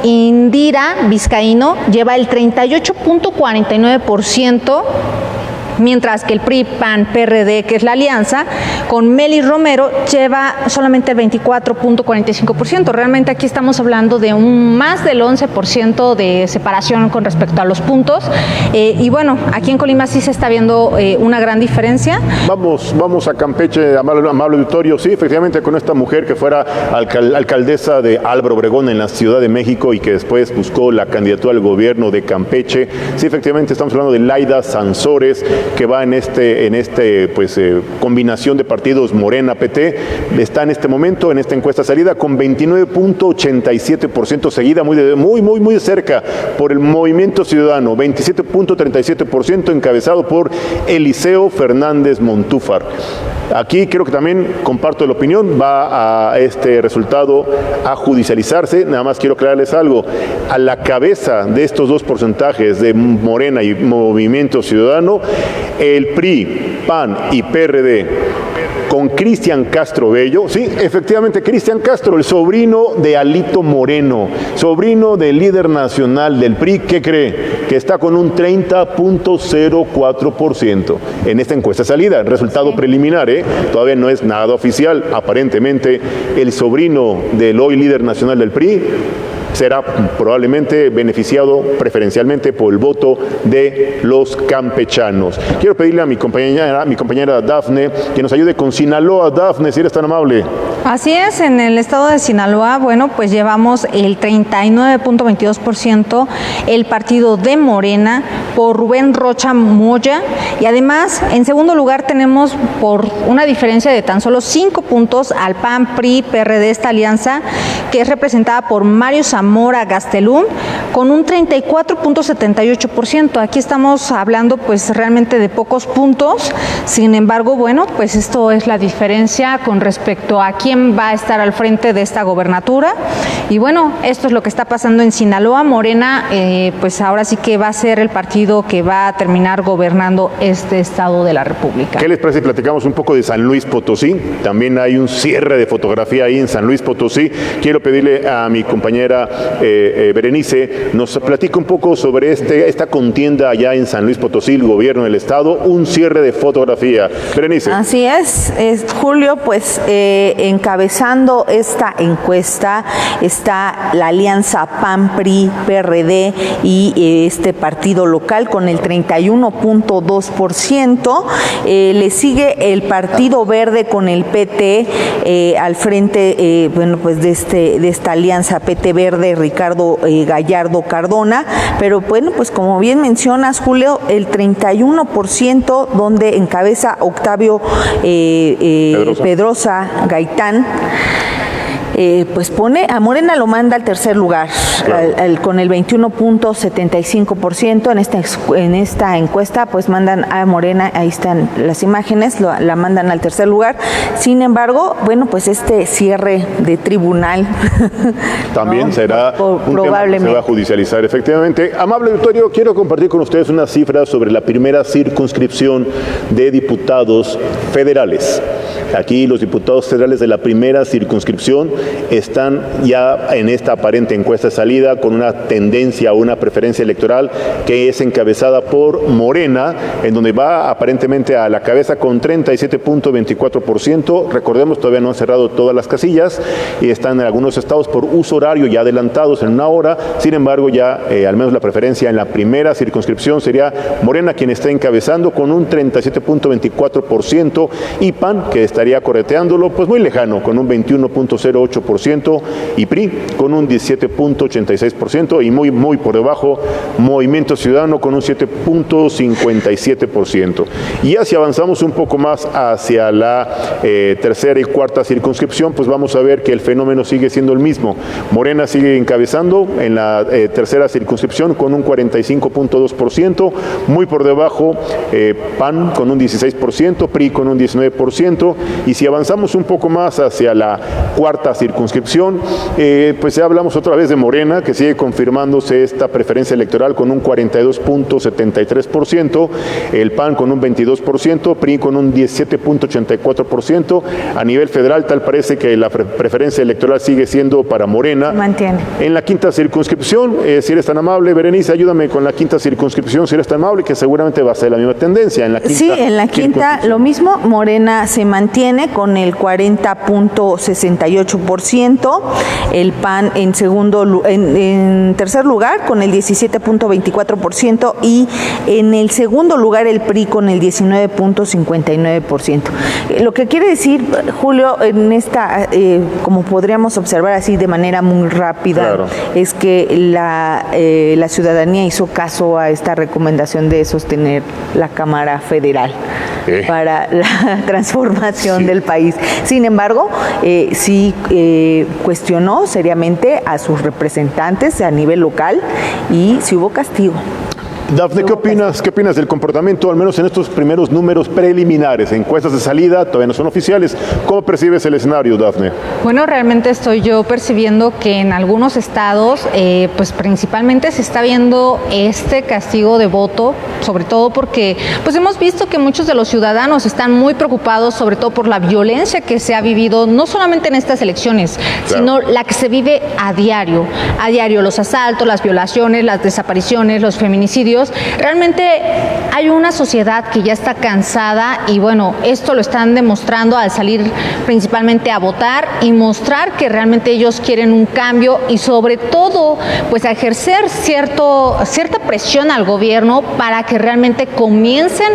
Indira Vizcaíno lleva el 38.49%, mientras que el PRI, PAN, PRD, que es la alianza, con Meli Romero lleva solamente el 24.45%. Realmente aquí estamos hablando de más del 11% de separación con respecto a los puntos. Y bueno, aquí en Colima sí se está viendo una gran diferencia. Vamos a Campeche, amable auditorio. Sí, efectivamente, con esta mujer que fuera alcaldesa de Álvaro Obregón en la Ciudad de México y que después buscó la candidatura al gobierno de Campeche. Sí, efectivamente, estamos hablando de Laida Sansores, que va en combinación de partidos Morena-PT, está en este momento, en esta encuesta salida, con 29.87%, seguida muy de cerca por el Movimiento Ciudadano, 27.37%, encabezado por Eliseo Fernández Montúfar. Aquí creo que también comparto la opinión, va a este resultado a judicializarse. Nada más quiero aclararles algo, a la cabeza de estos dos porcentajes de Morena y Movimiento Ciudadano, el PRI, PAN y PRD, con Cristian Castro Bello, sí, efectivamente, Cristian Castro, el sobrino de Alito Moreno, sobrino del líder nacional del PRI, ¿qué cree? Que está con un 30.04% en esta encuesta salida, resultado preliminar, todavía no es nada oficial. Aparentemente, el sobrino del hoy líder nacional del PRI será probablemente beneficiado preferencialmente por el voto de los campechanos. Quiero pedirle a mi compañera Dafne que nos ayude con Sinaloa. Dafne, si eres tan amable. Así es, en el estado de Sinaloa, bueno, pues llevamos el 39.22% el partido de Morena por Rubén Rocha Moya, y además en segundo lugar tenemos por una diferencia de tan solo 5 puntos al PAN, PRI, PRD, esta alianza que es representada por Mario Zamora Gastelum con un 34.78%. Aquí estamos hablando pues realmente de pocos puntos. Sin embargo, bueno, pues esto es la diferencia con respecto a quién va a estar al frente de esta gobernatura. Y bueno, esto es lo que está pasando en Sinaloa. Morena, pues ahora sí que va a ser el partido que va a terminar gobernando este estado de la República. ¿Qué les parece si platicamos un poco de San Luis Potosí? También hay un cierre de fotografía ahí en San Luis Potosí. Quiero pedirle a mi compañera Berenice, nos platica un poco sobre esta contienda allá en San Luis Potosí, el gobierno del estado, un cierre de fotografía. Berenice. Así es, Julio, pues encabezando esta encuesta está la alianza PAN-PRI-PRD y este partido local con el 31.2%. Le sigue el Partido Verde con el PT al frente, bueno, pues de esta alianza PT Verde, Ricardo Gallardo Cardona, pero bueno, pues como bien mencionas, Julio, el 31% donde encabeza Octavio Pedrosa Gaitán. Pues pone a Morena, lo manda al tercer lugar, claro, con el 21.75%. En esta encuesta pues mandan a Morena, ahí están las imágenes, la mandan al tercer lugar. Sin embargo, bueno, pues este cierre de tribunal también ¿no? será probablemente un tema que se va a judicializar, efectivamente. Amable auditorio, quiero compartir con ustedes unas cifras sobre la primera circunscripción de diputados federales. Aquí los diputados federales de la primera circunscripción están ya en esta aparente encuesta salida con una tendencia o una preferencia electoral que es encabezada por Morena, en donde va aparentemente a la cabeza con 37.24%. Recordemos, todavía no han cerrado todas las casillas y están en algunos estados por uso horario ya adelantados en una hora. Sin embargo, ya al menos la preferencia en la primera circunscripción sería Morena quien está encabezando con un 37.24% y PAN, que estaría correteándolo pues muy lejano, con un 21.08%, y PRI con un 17.86%, y muy por debajo Movimiento Ciudadano con un 7.57%. Y ya si avanzamos un poco más hacia la tercera y cuarta circunscripción, pues vamos a ver que el fenómeno sigue siendo el mismo. Morena sigue encabezando en la tercera circunscripción con un 45.2%, muy por debajo PAN con un 16%, PRI con un 19%, y si avanzamos un poco más hacia la cuarta circunscripción, pues ya hablamos otra vez de Morena, que sigue confirmándose esta preferencia electoral con un 42.73%, el PAN con un 22%, PRI con un 17.84%. A nivel federal, tal parece que la preferencia electoral sigue siendo para Morena. Se mantiene. En la quinta circunscripción, si eres tan amable, Berenice, ayúdame con la quinta circunscripción, si eres tan amable, que seguramente va a ser la misma tendencia. En la quinta, sí, en la quinta lo mismo, Morena se mantiene con el 40.68%, el PAN en tercer lugar con el 17.24% y en el segundo lugar el PRI con el 19.59%. Lo que quiere decir, Julio, en esta, como podríamos observar así de manera muy rápida, claro, es que la ciudadanía hizo caso a esta recomendación de sostener la Cámara Federal para la transformación del país. Sin embargo, sí cuestionó seriamente a sus representantes a nivel local y sí hubo castigo. Dafne, ¿qué opinas del comportamiento, al menos en estos primeros números preliminares? Encuestas de salida todavía no son oficiales. ¿Cómo percibes el escenario, Dafne? Bueno, realmente estoy yo percibiendo que en algunos estados, pues principalmente se está viendo este castigo de voto, sobre todo porque pues hemos visto que muchos de los ciudadanos están muy preocupados, sobre todo por la violencia que se ha vivido, no solamente en estas elecciones, claro, sino la que se vive a diario, los asaltos, las violaciones, las desapariciones, los feminicidios. Realmente hay una sociedad que ya está cansada y bueno, esto lo están demostrando al salir principalmente a votar y mostrar que realmente ellos quieren un cambio y sobre todo pues a ejercer cierta presión al gobierno para que realmente comiencen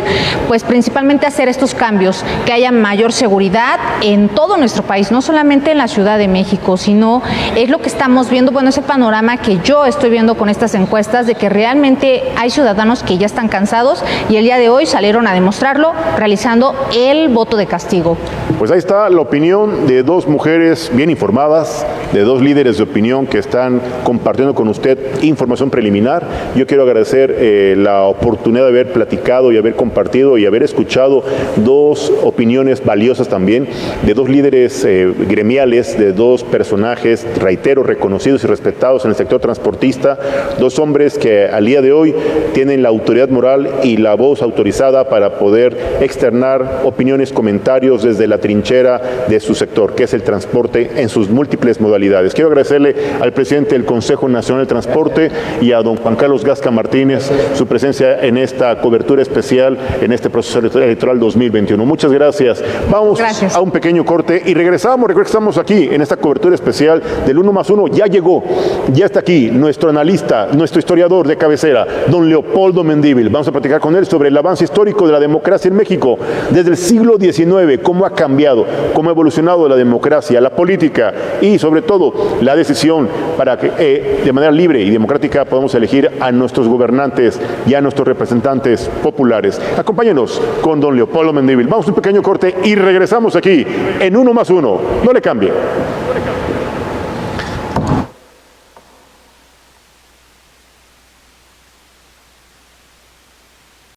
pues principalmente a hacer estos cambios, que haya mayor seguridad en todo nuestro país, no solamente en la Ciudad de México, sino es lo que estamos viendo, bueno, ese panorama que yo estoy viendo con estas encuestas de que realmente hay ciudadanos que ya están cansados y el día de hoy salieron a demostrarlo realizando el voto de castigo. Pues ahí está la opinión de dos mujeres bien informadas, de dos líderes de opinión que están compartiendo con usted información preliminar. Yo quiero agradecer la oportunidad de haber platicado y haber compartido y haber escuchado dos opiniones valiosas también, de dos líderes gremiales, de dos personajes, reitero, reconocidos y respetados en el sector transportista, dos hombres que al día de hoy tienen la autoridad moral y la voz autorizada para poder externar opiniones, comentarios desde la trinchera de su sector, que es el transporte en sus múltiples modalidades. Quiero agradecerle al presidente del Consejo Nacional de Transporte y a don Juan Carlos Gasca Martínez su presencia en esta cobertura especial en este proceso electoral 2021. Muchas gracias. Vamos a un pequeño corte y regresamos. Recuerden que estamos aquí en esta cobertura especial del 1+1. Ya llegó, ya está aquí nuestro analista, nuestro historiador de cabecera, don Leopoldo Mendívil. Vamos a platicar con él sobre el avance histórico de la democracia en México desde el siglo XIX, cómo ha cambiado, cómo ha evolucionado la democracia, la política y sobre todo la decisión para que de manera libre y democrática podamos elegir a nuestros gobernantes y a nuestros representantes populares. Acompáñenos con don Leopoldo Mendívil. Vamos a un pequeño corte y regresamos aquí en 1+1. No le cambie.